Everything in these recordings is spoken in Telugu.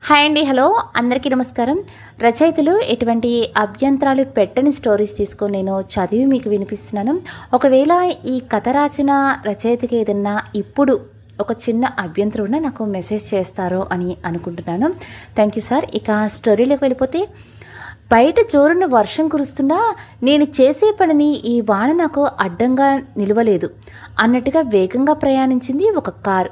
హాయ్ అండి, హలో అందరికీ నమస్కారం. రచయితలు ఎటువంటి అభ్యంతరాలు పెట్టని స్టోరీస్ తీసుకొని నేను చదివి మీకు వినిపిస్తున్నాను. ఒకవేళ ఈ కథ రాసిన రచయితకి ఏదన్నా ఇప్పుడు ఒక చిన్న అభ్యంతరం ఉన్నా నాకు మెసేజ్ చేస్తారు అని అనుకుంటున్నాను. Thank you sir. ఇక స్టోరీలోకి వెళ్ళిపోతే, బయట జోరున వర్షం కురుస్తున్నా నేను చేసే పనిని ఈ వాన నాకు అడ్డంగా నిలవలేదు అన్నట్టుగా వేగంగా ప్రయాణించింది ఒక కారు.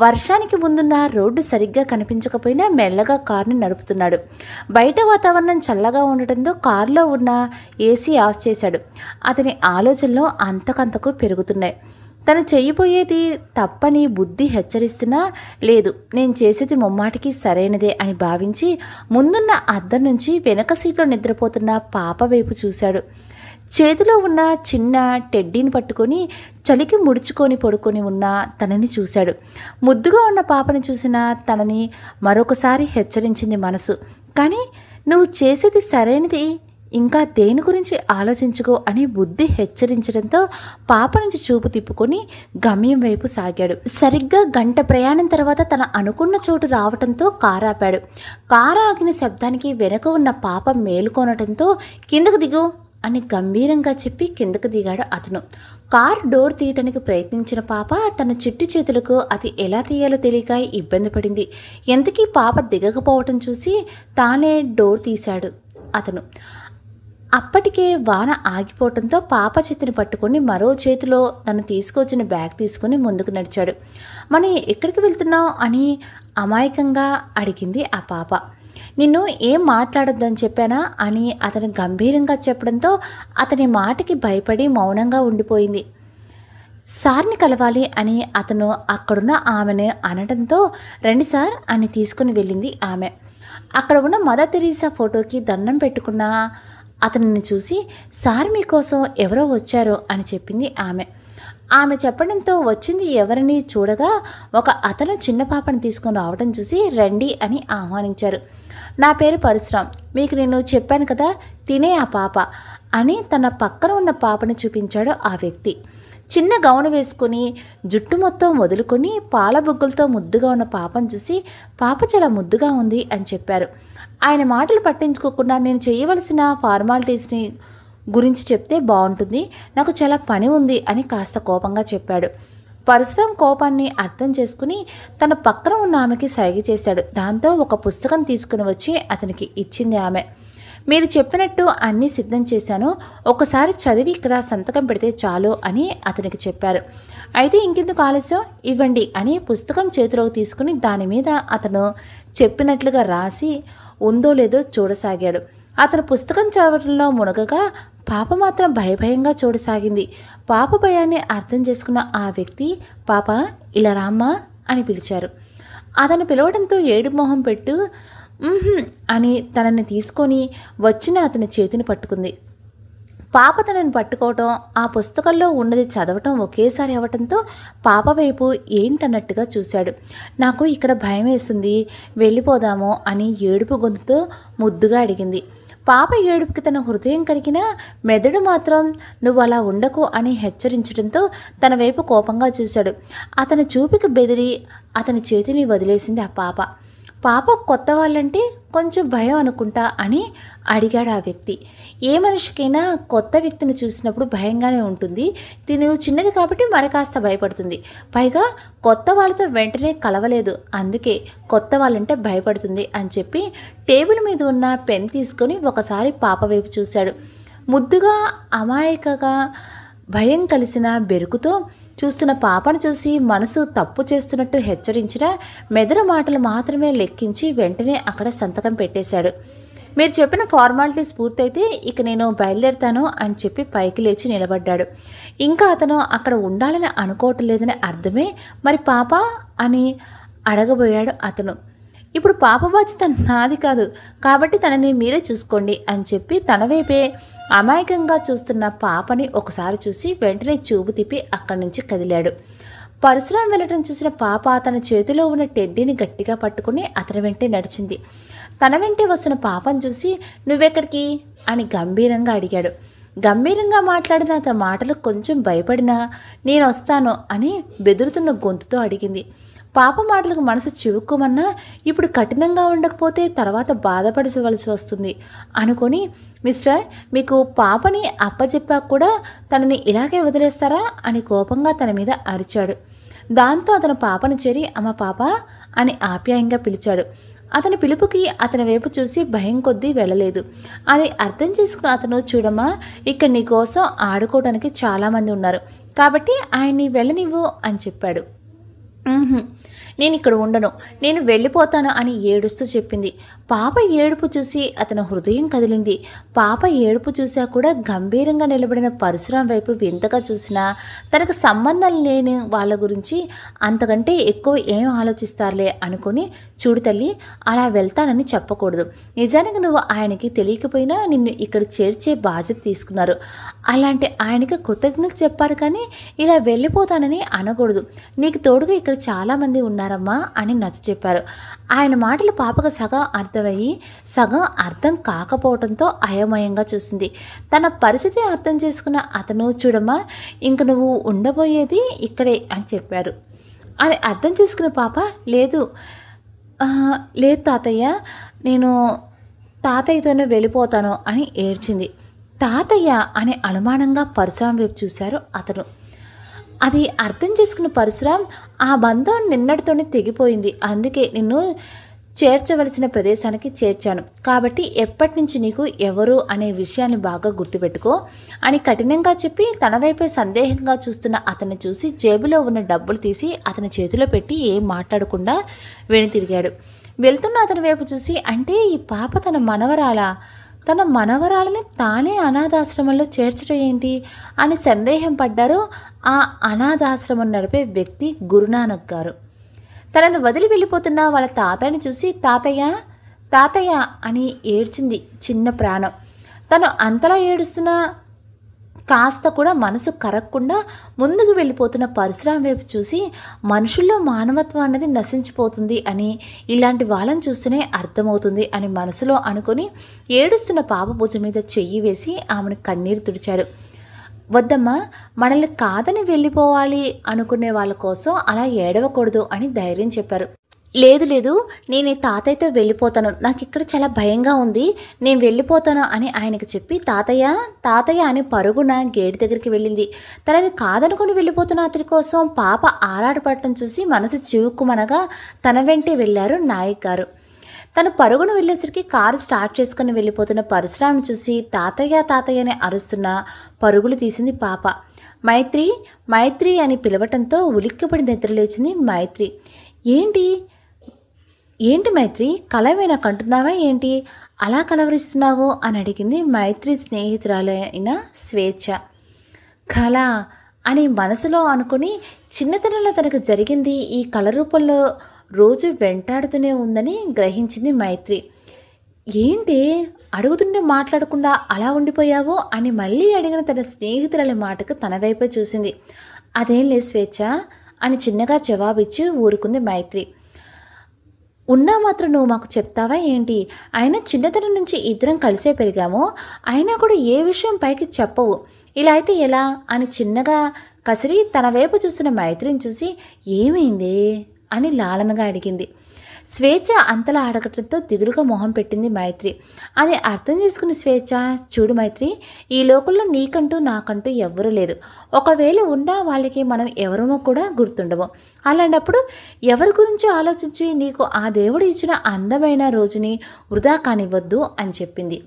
వర్షానికి ముందున్న రోడ్డు సరిగ్గా కనిపించకపోయినా మెల్లగా కారుని నడుపుతున్నాడు. బయట వాతావరణం చల్లగా ఉండటంతో కారులో ఉన్న ఏసీ ఆఫ్ చేశాడు. అతని ఆలోచనలు అంతకంతకు పెరుగుతున్నాయి. తను చేయబోయేది తప్పని బుద్ధి హెచ్చరిస్తున్నా, లేదు నేను చేసేది ముమ్మాటికి సరైనదే అని భావించి ముందున్న అద్దం నుంచి వెనక సీట్లో నిద్రపోతున్న పాప వైపు చూశాడు. చేతిలో ఉన్న చిన్న టెడ్డీని పట్టుకొని చలికి ముడుచుకొని పడుకొని ఉన్న తనని చూశాడు. ముద్దుగా ఉన్న పాపని చూసిన తనని మరొకసారి హెచ్చరించింది మనసు. కానీ నువ్వు చేసేది సరైనది, ఇంకా దేని గురించి ఆలోచించుకో అని బుద్ధి హెచ్చరించడంతో పాప నుంచి చూపు తిప్పుకొని గమ్యం వైపు సాగాడు. సరిగ్గా గంట ప్రయాణం తర్వాత తన అనుకున్న చోటు రావడంతో కారు ఆపాడు. కారు ఆగిన శబ్దానికి వెనక ఉన్న పాప మేలుకొనటంతో కిందకు దిగు అని గంభీరంగా చెప్పి కిందకు దిగాడు అతను. కార్ డోర్ తీయడానికి ప్రయత్నించిన పాప తన చిట్టి చేతులకు అది ఎలా తీయాలో తెలియక ఇబ్బంది పడింది. ఎంతకీ పాప దిగకపోవటం చూసి తానే డోర్ తీశాడు అతను. అప్పటికే వాన ఆగిపోవడంతో పాప చేతిని పట్టుకొని మరో చేతిలో తను తీసుకొచ్చిన బ్యాగ్ తీసుకుని ముందుకు నడిచాడు. మనం ఎక్కడికి వెళ్తున్నావు అని అమాయకంగా అడిగింది ఆ పాప. నిన్ను ఏం మాట్లాడొద్దని చెప్పానా అని అతను గంభీరంగా చెప్పడంతో అతని మాటకి భయపడి మౌనంగా ఉండిపోయింది. సార్ని కలవాలి అని అతను అక్కడున్న ఆమెను అనడంతో రండి సార్ అని తీసుకుని వెళ్ళింది ఆమె. అక్కడ ఉన్న మదర్ తెరీసా ఫోటోకి దండం పెట్టుకున్న అతనిని చూసి సార్ మీకోసం ఎవరో వచ్చారో అని చెప్పింది ఆమె. ఆమె చెప్పడంతో వచ్చింది ఎవరిని చూడగా ఒక అతను చిన్న పాపను తీసుకొని రావడం చూసి రండి అని ఆహ్వానించారు. నా పేరు పరశురామ్, మీకు నేను చెప్పాను కదా తినే ఆ పాప అని తన పక్కన ఉన్న పాపను చూపించాడు ఆ వ్యక్తి. చిన్న గౌను వేసుకొని జుట్టు మొత్తం వదులుకొని పాల బుగ్గలతో ముద్దుగా ఉన్న పాపను చూసి పాప చాలా ముద్దుగా ఉంది అని చెప్పారు. ఆయన మాటలు పట్టించుకోకుండా నేను చేయవలసిన ఫార్మాలిటీస్ని గురించి చెప్తే బాగుంటుంది, నాకు చాలా పని ఉంది అని కాస్త కోపంగా చెప్పాడు. పరశురామ్ కోపాన్ని అర్థం చేసుకుని తన పక్కన ఉన్న ఆమెకి సైగ చేశాడు. దాంతో ఒక పుస్తకం తీసుకుని వచ్చి అతనికి ఇచ్చింది ఆమె. మీరు చెప్పినట్టు అన్నీ సిద్ధం చేశాను, ఒకసారి చదివి ఇక్కడ సంతకం పెడితే చాలు అని అతనికి చెప్పారు. అయితే ఇంకెందుకు ఆలస్యం, ఇవ్వండి అని పుస్తకం చేతిలోకి తీసుకుని దాని మీద అతను చెప్పినట్లుగా రాసి ఉందో లేదో చూడసాగాడు. అతను పుస్తకం చదవడంలో మునగగా పాప మాత్రం భయభయంగా చూడసాగింది. పాప భయాన్ని అర్థం చేసుకున్న ఆ వ్యక్తి పాప ఇలా రామ్మా అని పిలిచారు. అతను పిలవడంతో ఏడు మొహం పెట్టు అని తనని తీసుకొని వచ్చిన అతని చేతిని పట్టుకుంది. పాప తనని పట్టుకోవటం, ఆ పుస్తకంలో ఉన్నది చదవటం ఒకేసారి అవ్వటంతో పాప వైపు ఏంటన్నట్టుగా చూశాడు. నాకు ఇక్కడ భయం వేస్తుంది, వెళ్ళిపోదామో అని ఏడుపు గొంతుతో ముద్దుగా అడిగింది. పాప ఏడుపుకి తన హృదయం కరిగినా మెదడు మాత్రం నువ్వు అలా ఉండకు అని హెచ్చరించడంతో తన వైపు కోపంగా చూశాడు. అతని చూపుకి బెదిరి అతని చేతిని వదిలేసింది ఆ పాప. పాప కొత్త వాళ్ళంటే కొంచెం భయం అనుకుంటా అని అడిగాడు ఆ వ్యక్తి. ఏ మనిషికైనా కొత్త వ్యక్తిని చూసినప్పుడు భయంగానే ఉంటుంది. తిను చిన్నది కాబట్టి మరి కాస్త భయపడుతుంది. పైగా కొత్త వాళ్ళతో వెంటనే కలవలేదు, అందుకే కొత్త వాళ్ళంటే భయపడుతుంది అని చెప్పి టేబుల్ మీద ఉన్న పెన్ తీసుకొని ఒకసారి పాప వైపు చూశాడు. ముద్దుగా అమాయకగా భయం కలిసిన బెరుకుతో చూస్తున్న పాపను చూసి మనసు తప్పు చేస్తున్నట్టు హెచ్చరించిన మెదడు మాటలు మాత్రమే లెక్కించి వెంటనే అక్కడ సంతకం పెట్టేశాడు. మీరు చెప్పిన ఫార్మాలిటీస్ పూర్తయితే ఇక నేను బయలుదేరుతాను అని చెప్పి పైకి లేచి నిలబడ్డాడు. ఇంకా అతను అక్కడ ఉండాలని అనుకోవటం లేదని అర్థమే. మరి పాప అని అడగబోయాడు అతను. ఇప్పుడు పాప బాధ్యత నాది కాదు కాబట్టి తనని మీరే చూసుకోండి అని చెప్పి తన వైపే అమాయకంగా చూస్తున్న పాపని ఒకసారి చూసి వెంటనే చూపు తిప్పి అక్కడి నుంచి కదిలాడు. పరశురామ్ వెళ్ళటం చూసిన పాప తన చేతిలో ఉన్న టెడ్డీని గట్టిగా పట్టుకుని అతని వెంటే నడిచింది. తన వెంటే వస్తున్న పాపను చూసి నువ్వెక్కడికి అని గంభీరంగా అడిగాడు. గంభీరంగా మాట్లాడిన అతని మాటలు కొంచెం భయపడినా నేను వస్తాను అని బెదురుతున్న గొంతుతో అడిగింది. పాప మాటలకు మనసు చివుక్కుమన్నా ఇప్పుడు కఠినంగా ఉండకపోతే తర్వాత బాధపడవలసి వస్తుంది అనుకొని, మిస్టర్, మీకు పాపని అప్పచెప్పాక కూడా తనని ఇలాగే వదిలేస్తారా అని కోపంగా తన మీద అరిచాడు. దాంతో అతను పాపను చేరి అమ్మ పాప అని ఆప్యాయంగా పిలిచాడు. అతని పిలుపుకి అతని వైపు చూసి భయం కొద్దీ వెళ్ళలేదు. అది అర్థం చేసుకున్న అతను, చూడమ్మా, ఇక్కడ నీ కోసం ఆడుకోవడానికి చాలామంది ఉన్నారు కాబట్టి ఆయన్ని వెళ్ళనివ్వు అని చెప్పాడు. నేను ఇక్కడ ఉండను, నేను వెళ్ళిపోతాను అని ఏడుస్తూ చెప్పింది. పాప ఏడుపు చూసి అతని హృదయం కదిలింది. పాప ఏడుపు చూసా కూడా గంభీరంగా నిలబడిన పరశురాం వైపు వింతగా చూసినా తనకు సంబంధం లేని వాళ్ళ గురించి అంతకంటే ఎక్కువ ఏం ఆలోచిస్తారులే అనుకుని, చూడు తల్లి, అలా వెళ్తానని చెప్పకూడదు. నిజానికి నువ్వు ఆయనకి తెలియకపోయినా నిన్ను ఇక్కడ చేర్చే బాధ్యత తీసుకున్నారు. అలాంటి ఆయనకి కృతజ్ఞత చెప్పారు కానీ ఇలా వెళ్ళిపోతానని అనకూడదు. నీకు తోడుగా ఇక్కడ చాలామంది ఉన్నారమ్మా అని నచ్చ చెప్పారు. ఆయన మాటలు పాపకు సగం అర్థమయ్యి సగం అర్థం కాకపోవడంతో అయోమయంగా చూసింది. తన పరిస్థితి అర్థం చేసుకున్న అతను, చూడమ్మా, ఇంక నువ్వు ఉండబోయేది ఇక్కడే అని చెప్పారు. అది అర్థం చేసుకున్న పాప, లేదు లేదు తాతయ్య, నేను తాతయ్యతోనే వెళ్ళిపోతాను అని ఏడ్చింది. తాతయ్య అనే అనుమానంగా పరశురాం వైపు చూశారు అతను. అది అర్థం చేసుకున్న పరశురాం, ఆ బంధం నిన్నటితోనే తెగిపోయింది, అందుకే నిన్ను చేర్చవలసిన ప్రదేశానికి చేర్చాను కాబట్టి ఎప్పటి నుంచి నీకు ఎవరు అనే విషయాన్ని బాగా గుర్తుపెట్టుకో అని కఠినంగా చెప్పి తన వైపే సందేహంగా చూస్తున్న అతన్ని చూసి జేబులో ఉన్న డబ్బులు తీసి అతని చేతిలో పెట్టి ఏం మాట్లాడకుండా వెనుతిరిగాడు. వెళ్తున్న అతని వైపు చూసి, అంటే ఈ పాప తన మనవరాలా? తన మనవరాలని తానే అనాథాశ్రమంలో చేర్చడం ఏంటి అని సందేహం పడ్డారు ఆ అనాథాశ్రమం నడిపే వ్యక్తి గురునానక్ గారు. తనను వదిలి వెళ్ళిపోతున్న వాళ్ళ తాతయ్యని చూసి, తాతయ్య తాతయ్య అని ఏడ్చింది చిన్న ప్రాణం. తను అంతలా ఏడుస్తున్న కాస్త కూడా మనసు కరగకుండా ముందుకు వెళ్ళిపోతున్న పరశురాం వైపు చూసి, మనుషుల్లో మానవత్వం అన్నది నశించిపోతుంది అని ఇలాంటి వాళ్ళని చూస్తేనే అర్థమవుతుంది అని మనసులో అనుకొని ఏడుస్తున్న పాప భుజం మీద చెయ్యి వేసి ఆమెను కన్నీరు తుడిచాడు. వద్దమ్మా, మనల్ని కాదని వెళ్ళిపోవాలి అనుకునే వాళ్ళ కోసం అలా ఏడవకూడదు అని ధైర్యం చెప్పారు. లేదు లేదు, నేను ఈ తాతయ్యతో వెళ్ళిపోతాను, నాకు ఇక్కడ చాలా భయంగా ఉంది, నేను వెళ్ళిపోతాను అని ఆయనకు చెప్పి తాతయ్య తాతయ్య అని పరుగున గేటు దగ్గరికి వెళ్ళింది. తనని కాదనుకుని వెళ్ళిపోతున్న అతని కోసం పాప ఆరాటపడటం చూసి మనసు చివుక్కుమనగా తన వెంటే వెళ్ళారు నాయక్ గారు. తను పరుగున వెళ్ళేసరికి కారు స్టార్ట్ చేసుకుని వెళ్ళిపోతున్న పరశురాంను చూసి తాతయ్య తాతయ్య అని అరుస్తున్న పరుగులు తీసింది పాప. మైత్రి మైత్రి అని పిలవటంతో ఉలిక్కిపడి నిద్రలేచింది మైత్రి. ఏంటి ఏంటి మైత్రి, కలవేనా కంటున్నావా ఏంటి, అలా కలవరిస్తున్నావు అని అడిగింది మైత్రి స్నేహితురాలైన స్వేచ్ఛ. కళ అని మనసులో అనుకుని చిన్నతనంలో తనకు జరిగింది ఈ కళ రూపంలో రోజు వెంటాడుతూనే ఉందని గ్రహించింది మైత్రి. ఏంటి అడుగుతుంటే మాట్లాడకుండా అలా ఉండిపోయావో అని మళ్ళీ అడిగిన తన స్నేహితురాలి మాటకు తన వైపే చూసింది. అదేం లేదు స్వేచ్ఛ అని చిన్నగా జవాబిచ్చి ఊరుకుంది మైత్రి. ఉన్నా మాత్రం నువ్వు మాకు చెప్తావా ఏంటి, అయినా చిన్నతనం నుంచి ఇద్దరం కలిసే పెరిగాము, అయినా కూడా ఏ విషయం పైకి చెప్పవు, ఇలా అయితే ఎలా అని చిన్నగా కసిరి తన వైపు చూస్తున్న మైత్రిని చూసి ఏమైంది అని లాలనగా అడిగింది. స్వేచ్ఛ అంతలా అడగటంతో దిగులుగా మొహం పెట్టింది మైత్రి. అది అర్థం చేసుకుని స్వేచ్ఛ, చూడు మైత్రి, ఈ లోకంలో నీకంటూ నాకంటూ ఎవ్వరూ లేరు, ఒకవేళ ఉన్నా వాళ్ళకి మనం ఎవరమో కూడా గుర్తుండము, అలాంటప్పుడు ఎవరి గురించి ఆలోచించి నీకు ఆ దేవుడు ఇచ్చిన అందమైన రోజుని వృధా కానివ్వద్దు అని చెప్పింది.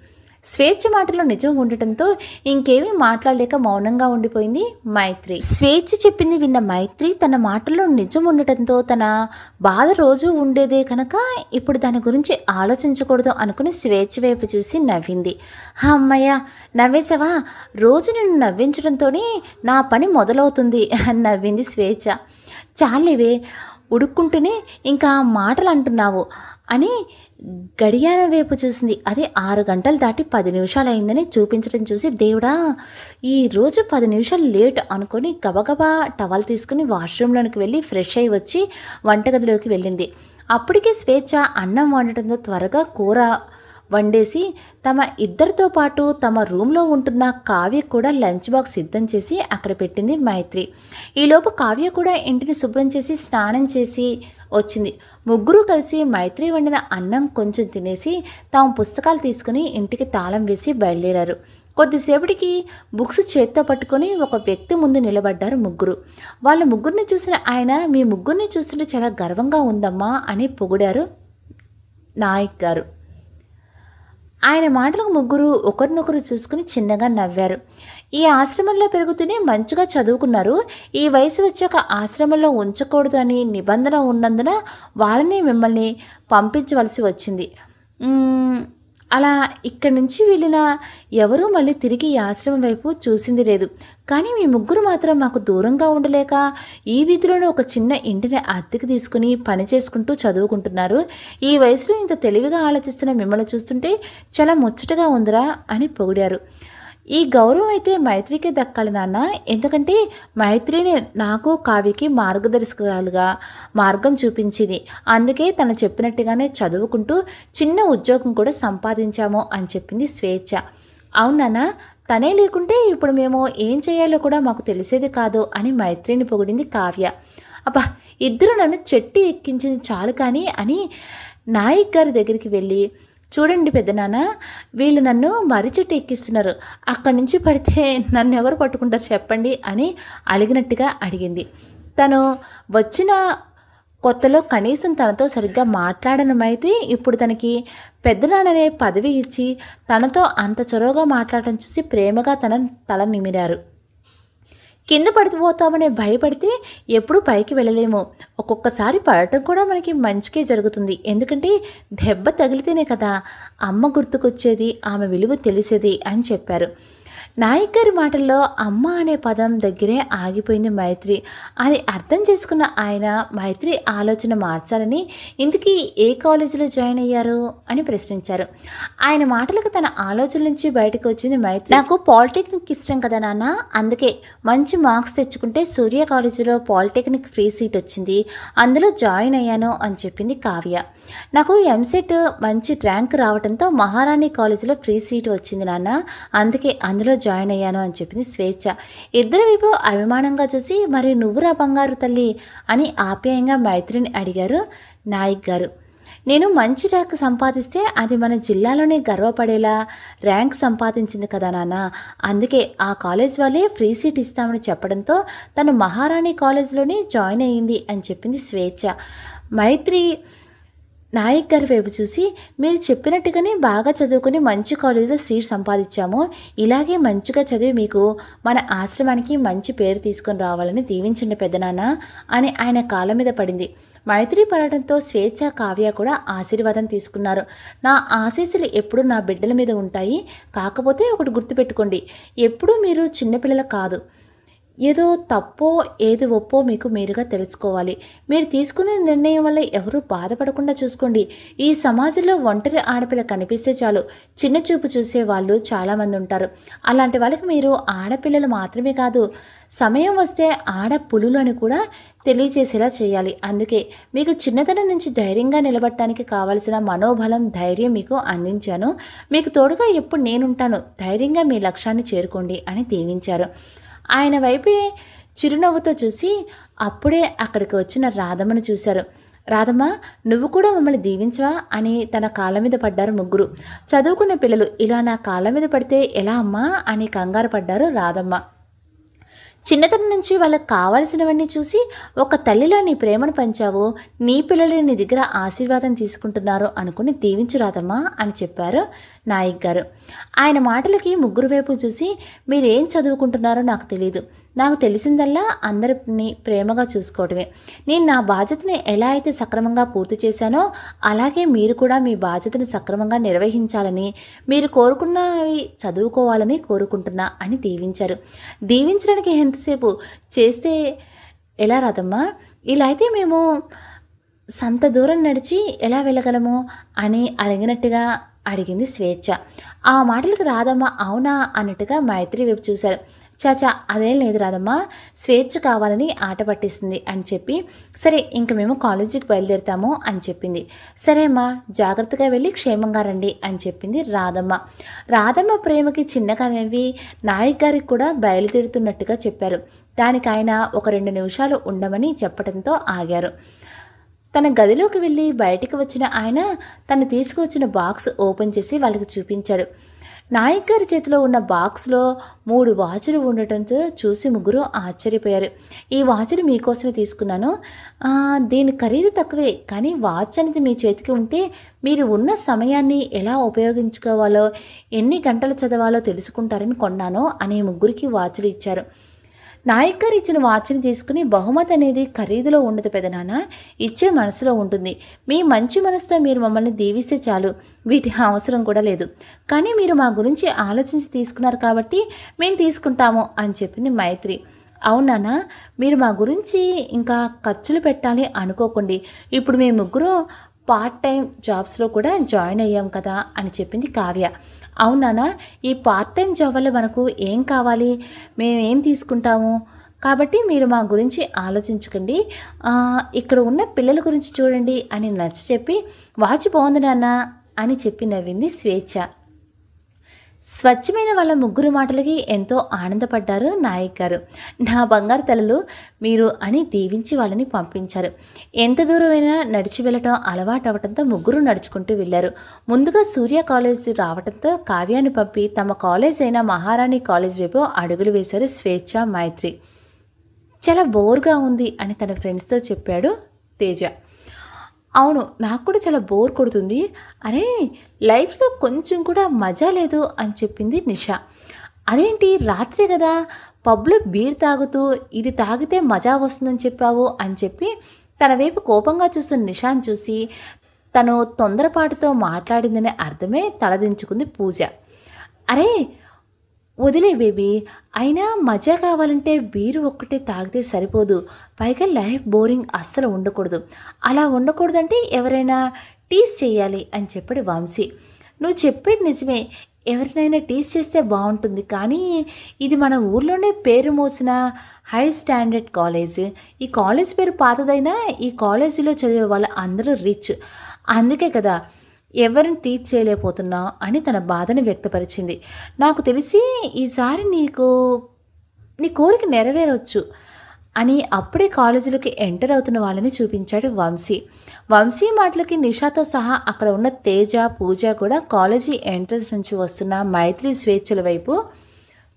స్వేచ్ఛ మాటలో నిజం ఉండటంతో ఇంకేమీ మాట్లాడలేక మౌనంగా ఉండిపోయింది మైత్రి. స్వేచ్ఛ చెప్పింది విన్న మైత్రి తన మాటల్లో నిజం ఉండటంతో తన బాధ రోజు ఉండేదే కనుక ఇప్పుడు దాని గురించి ఆలోచించకూడదు అనుకుని స్వేచ్ఛ వైపు చూసి నవ్వింది. అమ్మయ్య, నవ్వేసావా, రోజు నిన్ను నవ్వించడంతోనే నా పని మొదలవుతుంది అని నవ్వింది స్వేచ్ఛ. చాలేవే, ఉడుక్కుంటూనే ఇంకా మాటలు అంటున్నావు అని గడియారం వైపు చూసింది. అది 6 గంటలు దాటి 10 నిమిషాలు అయిందని చూపించడం చూసి, దేవుడా ఈరోజు 10 నిమిషాలు లేట్ అనుకొని గబగబా టవల్ తీసుకుని వాష్రూమ్లోనికి వెళ్ళి ఫ్రెష్ అయ్యి వచ్చి వంటగదిలోకి వెళ్ళింది. అప్పటికే స్వేచ్ఛ అన్నం వండటంతో త్వరగా కూర వండేసి తమ ఇద్దరితో పాటు తమ రూమ్లో ఉంటున్న కావ్య కూడా లంచ్ బాక్స్ సిద్ధం చేసి అక్కడ పెట్టింది మైత్రి. ఈలోపు కావ్య కూడా ఇంటిని శుభ్రం చేసి స్నానం చేసి వచ్చింది. ముగ్గురు కలిసి మైత్రి వండిన అన్నం కొంచెం తినేసి తాము పుస్తకాలు తీసుకుని ఇంటికి తాళం వేసి బయలుదేరారు. కొద్దిసేపటికి బుక్స్ చేత్తో పట్టుకొని ఒక వ్యక్తి ముందు నిలబడ్డారు ముగ్గురు. వాళ్ళ ముగ్గురిని చూసిన ఆయన, మీ ముగ్గురిని చూస్తుంటే చాలా గర్వంగా ఉందమ్మా అని పొగిడారు నాయక్ గారు. ఆయన మాటలకు ముగ్గురు ఒకరినొకరు చూసుకుని చిన్నగా నవ్వారు. ఈ ఆశ్రమంలో పెరుగుతూనే మంచిగా చదువుకున్నారు. ఈ వయసు వచ్చాక ఆశ్రమంలో ఉంచకూడదు అని నిబంధన ఉన్నందున వాళ్ళని మిమ్మల్ని పంపించవలసి వచ్చింది. అలా ఇక్కడి నుంచి వెళ్ళిన ఎవరూ మళ్ళీ తిరిగి ఈ ఆశ్రమం వైపు చూసింది లేదు. కానీ మీ ముగ్గురు మాత్రం మాకు దూరంగా ఉండలేక ఈ వీధిలోనే ఒక చిన్న ఇంటిని అద్దెకి తీసుకుని పని చేసుకుంటూ చదువుకుంటున్నారు. ఈ వయసులో ఇంత తెలివిగా ఆలోచిస్తున్న మిమ్మల్ని చూస్తుంటే చాలా ముచ్చటగా ఉందిరా అని పొగిడారు. ఈ గౌరవం అయితే మైత్రికే దక్కాలి నాన్న. ఎందుకంటే మైత్రిని నాకు కావ్యకి మార్గదర్శకురాలుగా మార్గం చూపించింది. అందుకే తను చెప్పినట్టుగానే చదువుకుంటూ చిన్న ఉద్యోగం కూడా సంపాదించాము అని చెప్పింది స్వేచ్ఛ. అవునన్నా, తనే లేకుంటే ఇప్పుడు మేము ఏం చేయాలో కూడా మాకు తెలిసేది కాదు అని మైత్రిని పొగిడింది కావ్య. అబ్బా, ఇద్దరు నన్ను చెట్టు ఎక్కించింది చాలు కానీ అని నాయక్ గారి దగ్గరికి వెళ్ళి, చూడండి పెద్దనాన్న, వీళ్ళు నన్ను మర్రి చెట్టు ఎక్కిస్తున్నారు. అక్కడి నుంచి పడితే నన్ను ఎవరు పట్టుకుంటారు చెప్పండి అని అడిగినట్టుగా అడిగింది. తను వచ్చిన కొత్తలో కనీసం తనతో సరిగ్గా మాట్లాడనమైతే ఇప్పుడు తనకి పెద్దనాన్ననే పదవి ఇచ్చి తనతో అంత చొరవగా మాట్లాడటం చూసి ప్రేమగా తల నిమిరారు. కింద పడిపోతామనే భయపడితే ఎప్పుడూ పైకి వెళ్ళలేము. ఒక్కొక్కసారి పడటం కూడా మనకి మంచికే జరుగుతుంది. ఎందుకంటే దెబ్బ తగిలితేనే కదా అమ్మ గుర్తుకొచ్చేది, ఆమె విలువ తెలిసేది అని చెప్పారు. నాయక్ గారి మాటల్లో అమ్మ అనే పదం దగ్గరే ఆగిపోయింది మైత్రి. అది అర్థం చేసుకున్న ఆయన మైత్రి ఆలోచన మార్చాలని, ఇంతకీ ఏ కాలేజీలో జాయిన్ అయ్యారు అని ప్రశ్నించారు. ఆయన మాటలకు తన ఆలోచన నుంచి బయటకు వచ్చింది మైత్రి. నాకు పాలిటెక్నిక్ ఇష్టం కదా నాన్న, అందుకే మంచి మార్క్స్ తెచ్చుకుంటే సూర్య కాలేజీలో పాలిటెక్నిక్ ఫ్రీ సీట్ వచ్చింది, అందులో జాయిన్ అయ్యాను అని చెప్పింది కావ్య. నాకు ఎంసెట్ మంచి ర్యాంక్ రావడంతో మహారాణి కాలేజీలో ఫ్రీ సీట్ వచ్చింది నాన్న, అందుకే అందులో జాయిన్ అయ్యాను అని చెప్పింది స్వేచ్ఛ. ఇద్దరి వైపు అభిమానంగా చూసి, మరి నువ్వురా బంగారు తల్లి అని ఆప్యాయంగా మైత్రిని అడిగారు నాయక్ గారు. నేను మంచి ర్యాంక్ సంపాదిస్తే అది మన జిల్లాలోనే గర్వపడేలా ర్యాంక్ సంపాదించింది కదా నాన్న, అందుకే ఆ కాలేజ్ వాళ్ళే ఫ్రీ సీట్ ఇస్తామని చెప్పడంతో తను మహారాణి కాలేజ్లోనే జాయిన్ అయ్యింది అని చెప్పింది స్వేచ్ఛ. మైత్రి నాయక్ గారి వైపు చూసి, మీరు చెప్పినట్టుగానే బాగా చదువుకుని మంచి కాలేజీలో సీట్ సంపాదించాము. ఇలాగే మంచిగా చదివి మీకు మన ఆశ్రమానికి మంచి పేరు తీసుకొని రావాలని దీవించండి పెద్దనాన్న అని ఆయన కాళ్ళ మీద పడింది. మైత్రి పడటంతో స్వేచ్ఛ, కావ్య కూడా ఆశీర్వాదం తీసుకున్నారు. నా ఆశీస్సులు ఎప్పుడూ నా బిడ్డల మీద ఉంటాయి. కాకపోతే ఒకటి గుర్తుపెట్టుకోండి, ఎప్పుడూ మీరు చిన్నపిల్లలు కాదు. ఏదో తప్పో ఏది ఒప్పో మీకు మీరుగా తెలుసుకోవాలి. మీరు తీసుకునే నిర్ణయం వల్ల ఎవరూ బాధపడకుండా చూసుకోండి. ఈ సమాజంలో ఒంటరి ఆడపిల్ల కనిపిస్తే చాలు చిన్న చూపు చూసే వాళ్ళు చాలామంది ఉంటారు. అలాంటి వాళ్ళకి మీరు ఆడపిల్లలు మాత్రమే కాదు, సమయం వస్తే ఆడపులులు అని కూడా తెలియచేసేలా చేయాలి. అందుకే మీకు చిన్నతనం నుంచి ధైర్యంగా నిలబడటానికి కావలసిన మనోబలం, ధైర్యం మీకు అందించాను. మీకు తోడుగా ఎప్పుడు నేనుంటాను. ధైర్యంగా మీ లక్ష్యాన్ని చేరుకోండి అని దీవించారు. ఆయన వైపే చిరునవ్వుతో చూసి అప్పుడే అక్కడికి వచ్చిన రాధమ్మను చూశారు. రాధమ్మ, నువ్వు కూడా మమ్మల్ని దీవించవా అని తన కాళ్ళ మీద పడ్డారు ముగ్గురు. చదువుకునే పిల్లలు ఇలా నా కాళ్ళ మీద పడితే ఎలా అమ్మా అని కంగారు పడ్డారు రాధమ్మ. చిన్నతనం నుంచి వాళ్ళకి కావాల్సినవన్నీ చూసి ఒక తల్లిలో నీ ప్రేమను పంచావు, నీ పిల్లలు నీ దగ్గర ఆశీర్వాదం తీసుకుంటున్నారు అనుకుని దీవించురాదమ్మా అని చెప్పారు నాయక్ గారు. ఆయన మాటలకి ముగ్గురు వైపు చూసి, మీరేం చదువుకుంటున్నారో నాకు తెలియదు, నాకు తెలిసిందల్లా అందరిని ప్రేమగా చూసుకోవడమే. నేను నా బాధ్యతని ఎలా అయితే సక్రమంగా పూర్తి చేశానో అలాగే మీరు కూడా మీ బాధ్యతని సక్రమంగా నిర్వహించాలని, మీరు కోరుకున్నవి చదువుకోవాలని కోరుకుంటున్నా అని దీవించారు. దీవించడానికి ఎంతసేపు చేస్తే ఎలా రాదమ్మా, ఇలా అయితే మేము సంత దూరం నడిచి ఎలా వెళ్ళగలము అని అడిగినట్టుగా అడిగింది స్వేచ్ఛ. ఆ మాటలకు రాధమ్మ అవునా అన్నట్టుగా మైత్రి వైపు చూశారు. చాచా అదేం లేదు రాదమ్మా, స్వేచ్ఛ కావాలని ఆట పట్టిస్తుంది అని చెప్పి, సరే ఇంక మేము కాలేజీకి బయలుదేరుతాము అని చెప్పింది. సరే అమ్మా, జాగ్రత్తగా వెళ్ళి క్షేమంగా రండి అని చెప్పింది రాధమ్మ. రాధమ్మ ప్రేమకి చిన్నగానేవి నాయక్ గారికి కూడా బయలుదేరుతున్నట్టుగా చెప్పారు. దానికి ఆయన ఒక 2 నిమిషాలు ఉండమని చెప్పడంతో ఆగారు. తన గదిలోకి వెళ్ళి బయటికి వచ్చిన ఆయన తను తీసుకువచ్చిన బాక్స్ ఓపెన్ చేసి వాళ్ళకి చూపించాడు. నాయక్ గారి చేతిలో ఉన్న బాక్స్లో 3 వాచులు ఉండటంతో చూసి ముగ్గురు ఆశ్చర్యపోయారు. ఈ వాచులు మీకోసమే తీసుకున్నాను, దీని ఖరీదు తక్కువే, కానీ వాచ్ అనేది మీ చేతికి ఉంటే మీరు ఉన్న సమయాన్ని ఎలా ఉపయోగించుకోవాలో, ఎన్ని గంటలు చదవాలో తెలుసుకుంటారని కొన్నాను అని ముగ్గురికి వాచులు ఇచ్చారు. నాయక్ గారు ఇచ్చిన వాచ్ని తీసుకుని, బహుమతి అనేది ఖరీదులో ఉండదు పెదనాన్న, ఇచ్చే మనసులో ఉంటుంది. మీ మంచి మనసుతో మీరు మమ్మల్ని దీవిస్తే చాలు, వీటి అవసరం కూడా లేదు. కానీ మీరు మా గురించి ఆలోచించి తీసుకున్నారు కాబట్టి మేము తీసుకుంటాము అని చెప్పింది మైత్రి. అవునా, మీరు మా గురించి ఇంకా ఖర్చులు పెట్టాలి అనుకోకండి, ఇప్పుడు మేము ముగ్గురు పార్ట్ టైం జాబ్స్లో కూడా జాయిన్ అయ్యాం కదా అని చెప్పింది కావ్య. అవునా, ఈ పార్ట్ టైం జాబ్ వల్ల మనకు ఏం కావాలి, మేమేం తీసుకుంటాము, కాబట్టి మీరు మా గురించి ఆలోచించకండి, ఇక్కడ ఉన్న పిల్లల గురించి చూడండి అని నచ్చ చెప్పి, వాచ్ బాగుంది నాన్న అని చెప్పి నవ్వింది స్వేచ్ఛ. స్వచ్ఛమైన వాళ్ళ ముగ్గురు మాటలకి ఎంతో ఆనందపడ్డారు నాయక్ గారు. నా బంగారు తలలు మీరు అని దీవించి వాళ్ళని పంపించారు. ఎంత దూరమైనా నడిచి వెళ్ళటం అలవాటు అవ్వడంతో ముగ్గురు నడుచుకుంటూ వెళ్ళారు. ముందుగా సూర్య కాలేజ్ రావడంతో కావ్యాన్ని పంపి తమ కాలేజ్ అయిన మహారాణి కాలేజ్ వైపు అడుగులు వేశారు స్వేచ్ఛ, మైత్రి. చాలా బోర్గా ఉంది అని తన ఫ్రెండ్స్తో చెప్పాడు తేజ. అవును, నాకు కూడా చాలా బోర్ కొడుతుంది, అరే లైఫ్లో కొంచెం కూడా మజా లేదు అని చెప్పింది నిషా. అదేంటి, రాత్రి కదా పబ్లో బీర్ తాగుతూ ఇది తాగితే మజా వస్తుందని చెప్పావు అని చెప్పి తన వైపు కోపంగా చూస్తున్న నిషాని చూసి తను తొందరపాటుతో మాట్లాడిందనే అర్థమే తలదించుకుంది పూజ. అరే వదిలే బేబీ, అయినా మజా కావాలంటే బీరు ఒక్కటే తాగితే సరిపోదు, పైగా లైఫ్ బోరింగ్ అస్సలు ఉండకూడదు, అలా ఉండకూడదంటే ఎవరైనా టీస్ చేయాలి అని చెప్పాడు వంశీ. నువ్వు చెప్పేది నిజమే, ఎవరినైనా టీస్ చేస్తే బాగుంటుంది, కానీ ఇది మన ఊర్లోనే పేరు మోసిన హై స్టాండర్డ్ కాలేజ్, ఈ కాలేజ్ పేరు పాతదైనా ఈ కాలేజీలో చదివే వాళ్ళు అందరూ రిచ్, అందుకే కదా ఎవరిని టీచ్ చేయలేకపోతున్నావు అని తన బాధను వ్యక్తపరిచింది. నాకు తెలిసి ఈసారి నీ కోరిక నెరవేరవచ్చు అని అప్పుడే కాలేజీలోకి ఎంటర్ అవుతున్న వాళ్ళని చూపించాడు వంశీ. వంశీ మాటలకి నిషాతో సహా అక్కడ ఉన్న తేజ, పూజ కూడా కాలేజీ ఎంట్రన్స్ నుంచి వస్తున్న మైత్రి, స్వేచ్ఛల వైపు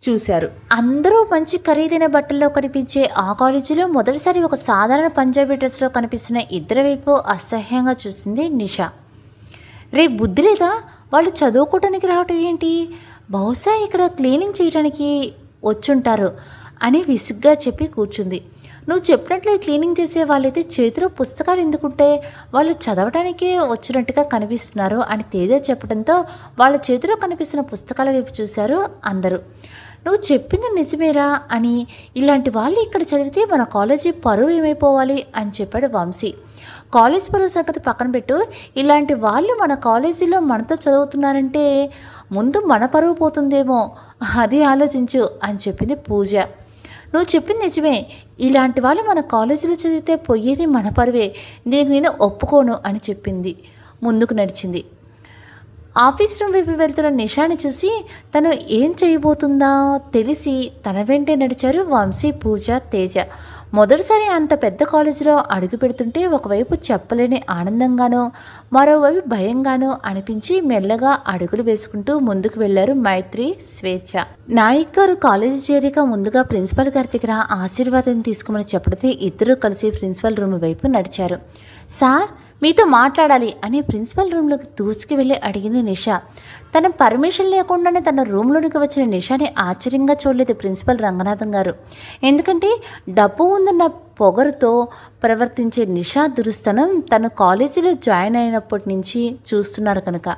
చూశారు. అందరూ మంచి ఖరీదైన బట్టల్లో కనిపించే ఆ కాలేజీలో మొదటిసారి ఒక సాధారణ పంజాబీ డ్రెస్లో కనిపిస్తున్న ఇద్దరి వైపు అసహ్యంగా చూసింది నిషా. రే బుద్ధి లేదా, వాళ్ళు చదువుకోవటానికి రావటం ఏంటి, బహుశా ఇక్కడ క్లీనింగ్ చేయడానికి వచ్చుంటారు అని విసుగ్గా చెప్పి కూర్చుంది. నువ్వు చెప్పినట్లు క్లీనింగ్ చేసే వాళ్ళైతే చేతిలో పుస్తకాలు ఎందుకుంటే వాళ్ళు చదవటానికే వచ్చినట్టుగా కనిపిస్తున్నారు అని తేజ చెప్పడంతో వాళ్ళ చేతిలో కనిపిస్తున్న పుస్తకాల వైపు చూశారు అందరూ. నువ్వు చెప్పింది నిజమేరా అని, ఇలాంటి వాళ్ళు ఇక్కడ చదివితే మన కాలేజీ పరువు ఏమైపోవాలి అని చెప్పాడు వంశీ. కాలేజ్ పరువు సంగతి పక్కన పెట్టు, ఇలాంటి వాళ్ళు మన కాలేజీలో మనతో చదువుతున్నారంటే ముందు మన పరువు పోతుందేమో, అది ఆలోచించు అని చెప్పింది పూజ. నువ్వు చెప్పింది నిజమే, ఇలాంటి వాళ్ళు మన కాలేజీలో చదివితే పోయేది మన పరువే, దీనికి నేను ఒప్పుకోను అని చెప్పింది. ముందుకు నడిచింది. ఆఫీస్ రూమ్ వైపు వెళ్తున్న నిషాని చూసి తను ఏం చేయబోతుందో తెలిసి తన వెంటే నడిచారు వంశీ, పూజ, తేజ. మొదటిసారి అంత పెద్ద కాలేజీలో అడుగు పెడుతుంటే ఒకవైపు చెప్పలేని ఆనందంగానో మరోవైపు భయంగానో అనిపించి మెల్లగా అడుగులు వేసుకుంటూ ముందుకు వెళ్లారు మైత్రి, స్వేచ్ఛ. నాయక్ గారు కాలేజీ చేరిక ముందుగా ప్రిన్సిపల్ గారి దగ్గర ఆశీర్వాదం తీసుకోమని చెప్పడితే ఇద్దరూ కలిసి ప్రిన్సిపల్ రూమ్ వైపు నడిచారు. సార్ మీతో మాట్లాడాలి అని ప్రిన్సిపల్ రూమ్లోకి దూసుకు వెళ్ళి అడిగింది నిషా. తన పర్మిషన్ లేకుండానే తన రూమ్లోనికి వచ్చిన నిషాని ఆశ్చర్యంగా చూడలేదు ప్రిన్సిపల్ రంగనాథం గారు. ఎందుకంటే డబ్బు ఉందన్న పొగరుతో ప్రవర్తించే నిషా దురుస్తనం తన కాలేజీలో జాయిన్ అయినప్పటి నుంచి చూస్తున్నారు కనుక.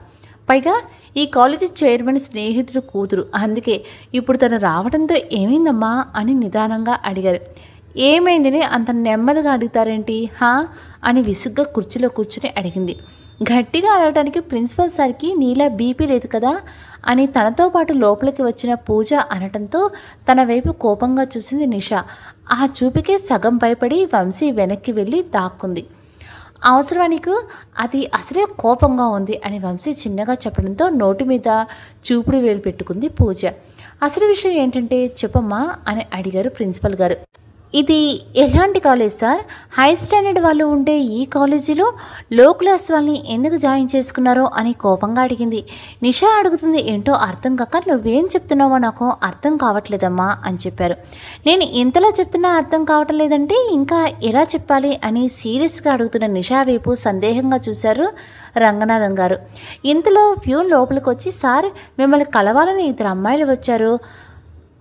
పైగా ఈ కాలేజీ చైర్మన్ స్నేహితుడు కూతురు, అందుకే ఇప్పుడు తను రావడంతో ఏమైందమ్మా అని నిదానంగా అడిగారు. ఏమైందని అంత నెమ్మదిగా అడుగుతారేంటి అని విసుగ్గా కుర్చీలో కూర్చుని అడిగింది. గట్టిగా అడగడానికి ప్రిన్సిపల్ సార్కి నీలా బీపీ లేదు కదా అని తనతో పాటు లోపలికి వచ్చిన పూజ అనటంతో తన వైపు కోపంగా చూసింది నిషా. ఆ చూపుకే సగం భయపడి వంశీ వెనక్కి వెళ్ళి దాక్కుంది. అవసరమా నీకు? అది అసలే కోపంగా ఉంది అని వంశీ చిన్నగా చెప్పడంతో నోటి మీద చూపుడు వేలు పెట్టుకుంది పూజ. అసలు విషయం ఏంటంటే చెప్పమ్మా అని అడిగారు ప్రిన్సిపల్ గారు. ఇది ఎలాంటి కాలేజ్ సార్? హై స్టాండర్డ్ వాళ్ళు ఉండే ఈ కాలేజీలో లో క్లాస్ వాళ్ళని ఎందుకు జాయిన్ చేసుకున్నారో అని కోపంగా అడిగింది. నిషా అడుగుతుంది ఏంటో అర్థం కాక నువ్వేం చెప్తున్నావో నాకు అర్థం కావట్లేదమ్మా అని చెప్పారు. నేను ఇంతలా చెప్తున్నా అర్థం కావటం లేదంటే ఇంకా ఎలా చెప్పాలి అని సీరియస్గా అడుగుతున్న నిషా వైపు సందేహంగా చూశారు రంగనాథం గారు. ఇంతలో ప్యూన్ లోపలికి వచ్చి సార్ మిమ్మల్ని కలవాలని 2 అమ్మాయిలు వచ్చారు,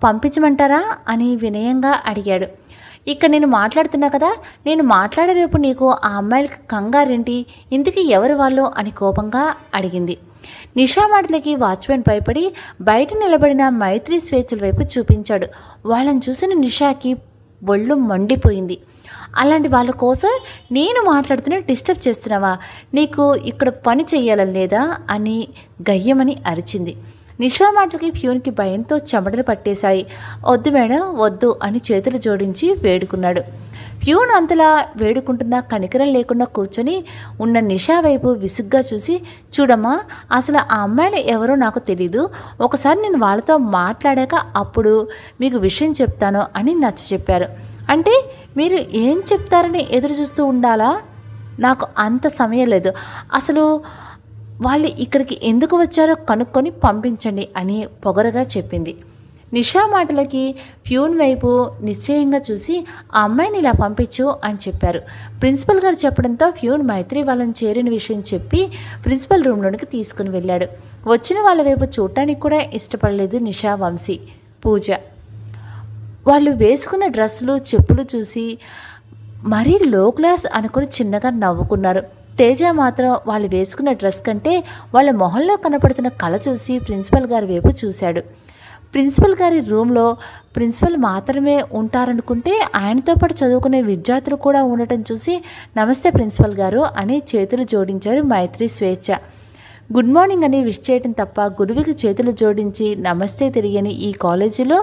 పంపించమంటారా అని వినయంగా అడిగాడు. ఇక్కడ నేను మాట్లాడుతున్నా కదా, నేను మాట్లాడేరేపు నీకు ఆ అమ్మాయిలకి కంగారేంటి? ఇంతకీ ఎవరు వాళ్ళు అని కోపంగా అడిగింది. నిషా మాటలకి వాచ్మెన్ భయపడి బయట నిలబడిన మైత్రి స్వేచ్ఛల వైపు చూపించాడు. వాళ్ళని చూసిన నిషాకి ఒళ్ళు మండిపోయింది. అలాంటి వాళ్ళ కోసం నేను మాట్లాడుతున్నా డిస్టర్బ్ చేస్తున్నావా? నీకు ఇక్కడ పని చెయ్యాలని లేదా అని గయ్యమని అరిచింది. నిషా మాటలకి ప్యూన్కి భయంతో చెమటలు పట్టేశాయి. వద్దు మేడం వద్దు అని చేతులు జోడించి వేడుకున్నాడు. ప్యూన్ అంతలా వేడుకుంటున్నా కనికరం లేకుండా కూర్చొని ఉన్న నిషా వైపు విసుగ్గా చూసి, చూడమ్మా అసలు ఆ అమ్మాయిలు ఎవరో నాకు తెలీదు, ఒకసారి నేను వాళ్ళతో మాట్లాడాక అప్పుడు మీకు విషయం చెప్తాను అని నచ్చ చెప్పారు. అంటే మీరు ఏం చెప్తారని ఎదురు చూస్తూ ఉండాలా? నాకు అంత సమయం లేదు. అసలు వాళ్ళు ఇక్కడికి ఎందుకు వచ్చారో కనుక్కొని పంపించండి అని పొగరగా చెప్పింది. నిషా మాటలకి ప్యూన్ వైపు నిశ్చయంగా చూసి ఆ అమ్మాయిని ఇలా పంపించు అని చెప్పారు. ప్రిన్సిపల్ గారు చెప్పడంతో ప్యూన్ మైత్రి వాళ్ళని చేరిన విషయం చెప్పి ప్రిన్సిపల్ రూమ్లోనికి తీసుకుని వెళ్ళాడు. వచ్చిన వాళ్ళ వైపు చూడటానికి కూడా ఇష్టపడలేదు నిషా, వంశీ, పూజ. వాళ్ళు వేసుకున్న డ్రెస్సులు చెప్పులు చూసి మరీ లో క్లాస్ అనుకుని చిన్నగా నవ్వుకున్నారు. తేజ మాత్రం వాళ్ళు వేసుకున్న డ్రెస్ కంటే వాళ్ళ మొహంలో కనపడుతున్న కళ చూసి ప్రిన్సిపల్ గారి వైపు చూశాడు. ప్రిన్సిపల్ గారి రూమ్లో ప్రిన్సిపల్ మాత్రమే ఉంటారనుకుంటే ఆయనతో పాటు చదువుకునే విద్యార్థులు కూడా ఉండటం చూసి నమస్తే ప్రిన్సిపల్ గారు అని చేతులు జోడించారు మైత్రి, స్వేచ్ఛ. గుడ్ మార్నింగ్ అని విష్ చేయడం తప్ప గురువుకి చేతులు జోడించి నమస్తే తిరిగని ఈ కాలేజీలో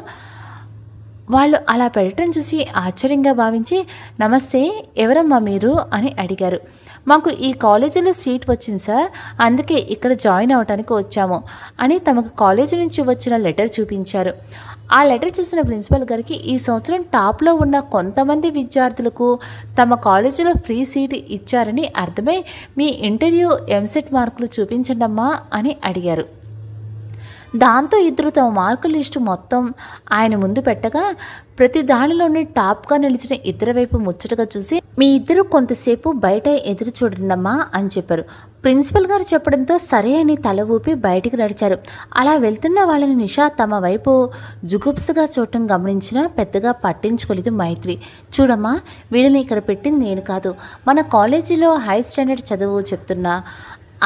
వాళ్ళు అలా పెట్టడం చూసి ఆశ్చర్యంగా భావించి నమస్తే ఎవరమ్మా మీరు అని అడిగారు. మాకు ఈ కాలేజీలో సీట్ వచ్చింది సార్, అందుకే ఇక్కడ జాయిన్ అవ్వడానికి వచ్చాము అని తమకు కాలేజీ నుంచి వచ్చిన లెటర్ చూపించారు. ఆ లెటర్ చూసిన ప్రిన్సిపల్ గారికి ఈ సంవత్సరం టాప్లో ఉన్న కొంతమంది విద్యార్థులకు తమ కాలేజీలో ఫ్రీ సీట్ ఇచ్చారని అర్థమై మీ ఇంటర్వ్యూ ఎంసెట్ మార్కులు చూపించండమ్మా అని అడిగారు. దాంతో ఇద్దరు తమ మార్కుల లిస్టు మొత్తం ఆయన ముందు పెట్టగా ప్రతి దానిలోనే టాప్గా నిలిచిన ఇద్దరి వైపు ముచ్చటగా చూసి మీ ఇద్దరు కొంతసేపు బయట ఎదురు చూడండమ్మా అని చెప్పారు. ప్రిన్సిపల్ గారు చెప్పడంతో సరే అని తల ఊపి బయటికి నడిచారు. అలా వెళ్తున్న వాళ్ళని నిషా తమ వైపు జుగుప్సగా చూడటం గమనించినా పెద్దగా పట్టించుకోలేదు మైత్రి. చూడమ్మా వీళ్ళని ఇక్కడ పెట్టింది నేను కాదు, మన కాలేజీలో హై స్టాండర్డ్ చదువు చెప్తున్నా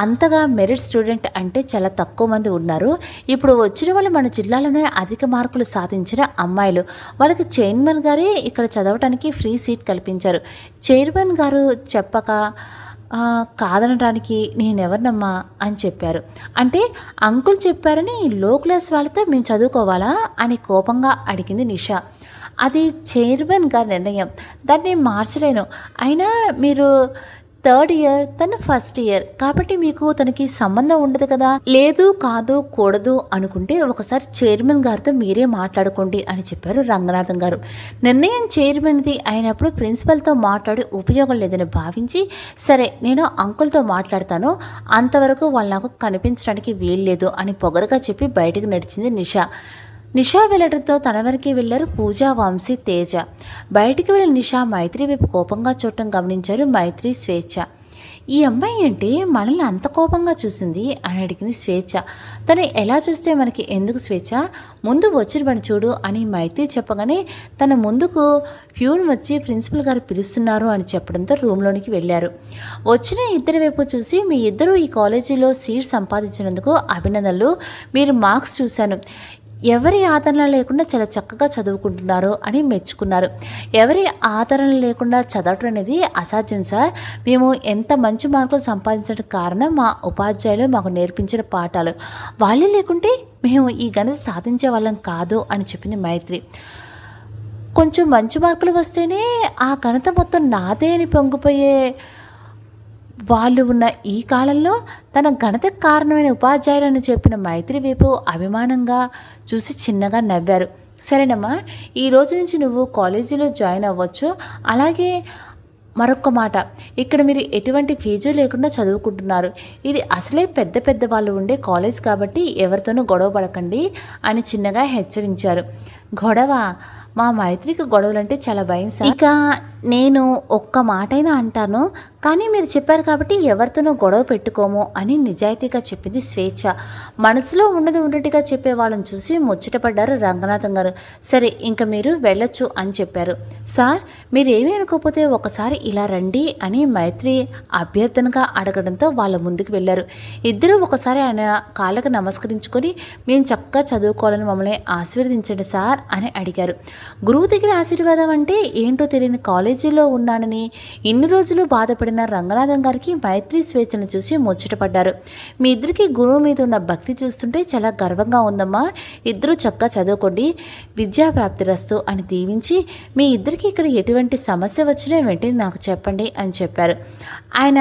అంతగా మెరిట్ స్టూడెంట్ అంటే చాలా తక్కువ మంది ఉన్నారు. ఇప్పుడు వచ్చిన వాళ్ళు మన జిల్లాలోనే అధిక మార్కులు సాధించిన అమ్మాయిలు. వాళ్ళకి చైర్మన్ గారే ఇక్కడ చదవటానికి ఫ్రీ సీట్ కల్పించారు. చైర్మన్ గారు చెప్పక కాదనడానికి నేనెవరినమ్మా అని చెప్పారు. అంటే అంకుల్ చెప్పారని లో క్లాస్ వాళ్ళతో మేము చదువుకోవాలా అని కోపంగా అడిగింది నిషా. అది చైర్మన్ గారి నిర్ణయం, దాన్ని మార్చలేను. అయినా మీరు 3rd ఇయర్, తను 1st ఇయర్ కాబట్టి మీకు తనకి సంబంధం ఉండదు కదా. లేదు కాదు కూడదు అనుకుంటే ఒకసారి చైర్మన్ గారితో మీరే మాట్లాడుకోండి అని చెప్పారు రంగనాథం గారు. నిర్ణయం చైర్మన్ది అయినప్పుడు ప్రిన్సిపల్తో మాట్లాడి ఉపయోగం లేదని భావించి సరే నేను అంకుల్తో మాట్లాడతాను, అంతవరకు వాళ్ళు నాకు కనిపించడానికి వీల్లేదు అని పొగరగా చెప్పి బయటకు నడిచింది నిషా. నిషా వెళ్ళడంతో తన వరకే వెళ్ళారు పూజ, వంశీ, తేజ. బయటికి వెళ్ళిన నిషా మైత్రి వైపు కోపంగా చూడటం గమనించారు మైత్రి, స్వేచ్ఛ. ఈ అమ్మాయి అంటే మనల్ని అంత కోపంగా చూసింది అని అడిగింది స్వేచ్ఛ. తను ఎలా చూస్తే మనకి ఎందుకు స్వేచ్ఛ, ముందు వచ్చిన పని చూడు అని మైత్రి చెప్పగానే తన ముందుకు ప్యూన్ వచ్చి ప్రిన్సిపల్ గారు పిలుస్తున్నారు అని చెప్పడంతో రూమ్లోనికి వెళ్ళారు. వచ్చిన ఇద్దరి వైపు చూసి మీ ఇద్దరు ఈ కాలేజీలో సీట్ సంపాదించినందుకు అభినందనలు, మీరు మార్క్స్ చూశాను, ఎవరి ఆదరణ లేకుండా చాలా చక్కగా చదువుకుంటున్నారు అని మెచ్చుకున్నారు. ఎవరి ఆదరణ లేకుండా చదవటం అనేది అసాధ్యం సార్. మేము ఎంత మంచి మార్కులు సంపాదించడానికి కారణం మా ఉపాధ్యాయులు మాకు నేర్పించిన పాఠాలు. వాళ్ళే లేకుంటే మేము ఈ గణిత సాధించే వాళ్ళం కాదు అని చెప్పింది మైత్రి. కొంచెం మంచి మార్కులు వస్తేనే ఆ ఘనత మొత్తం నాదే అని పొంగిపోయే వాళ్ళు ఉన్న ఈ కాలంలో తన ఘనతకు కారణమైన ఉపాధ్యాయులను చెప్పిన మైత్రి వైపు అభిమానంగా చూసి చిన్నగా నవ్వారు. సరేనమ్మా, ఈ రోజు నుంచి నువ్వు కాలేజీలో జాయిన్ అవ్వచ్చు. అలాగే మరొక మాట, ఇక్కడ మీరు ఎటువంటి ఫీజు లేకుండా చదువుకుంటున్నారు. ఇది అసలే పెద్ద పెద్ద వాళ్ళు ఉండే కాలేజ్ కాబట్టి ఎవరితోనూ గొడవ పడకండి అని చిన్నగా హెచ్చరించారు. గొడవ? మా మైత్రికి గొడవలంటే చాలా భయం సార్. ఇక నేను ఒక్క మాటైనా అంటాను, కానీ మీరు చెప్పారు కాబట్టి ఎవరితోనూ గొడవ పెట్టుకోము అని నిజాయితీగా చెప్పింది స్వేచ్ఛ. మనసులో ఉన్నది ఉన్నట్టుగా చెప్పే వాళ్ళని చూసి ముచ్చటపడ్డారు రంగనాథం గారు. సరే, ఇంక మీరు వెళ్ళొచ్చు అని చెప్పారు. సార్, మీరేమీ అనుకోకపోతే ఒకసారి ఇలా రండి అని మైత్రి అభ్యర్థనగా అడగడంతో వాళ్ళ ముందుకు వెళ్ళారు. ఇద్దరూ ఒకసారి ఆయన కాళ్ళకు నమస్కరించుకొని మేము చక్కగా చదువుకోవాలని మమ్మల్ని ఆశీర్వదించండి సార్ అని అడిగారు. గురువు దగ్గర ఆశీర్వాదం అంటే ఏంటో తెలియని కాలేజీలో ఉన్నానని ఇన్ని రోజులు బాధపడిన రంగనాథం గారికి మైత్రి స్వేచ్ఛను చూసి ముచ్చటపడ్డారు. మీ ఇద్దరికి గురువు మీద ఉన్న భక్తి చూస్తుంటే చాలా గర్వంగా ఉందమ్మా. ఇద్దరూ చక్కగా చదువుకోండి, విద్యాప్రాప్తిరస్తు అని దీవించి మీ ఇద్దరికి ఇక్కడ ఎటువంటి సమస్య వచ్చినా వెంటనే నాకు చెప్పండి అని చెప్పారు. ఆయన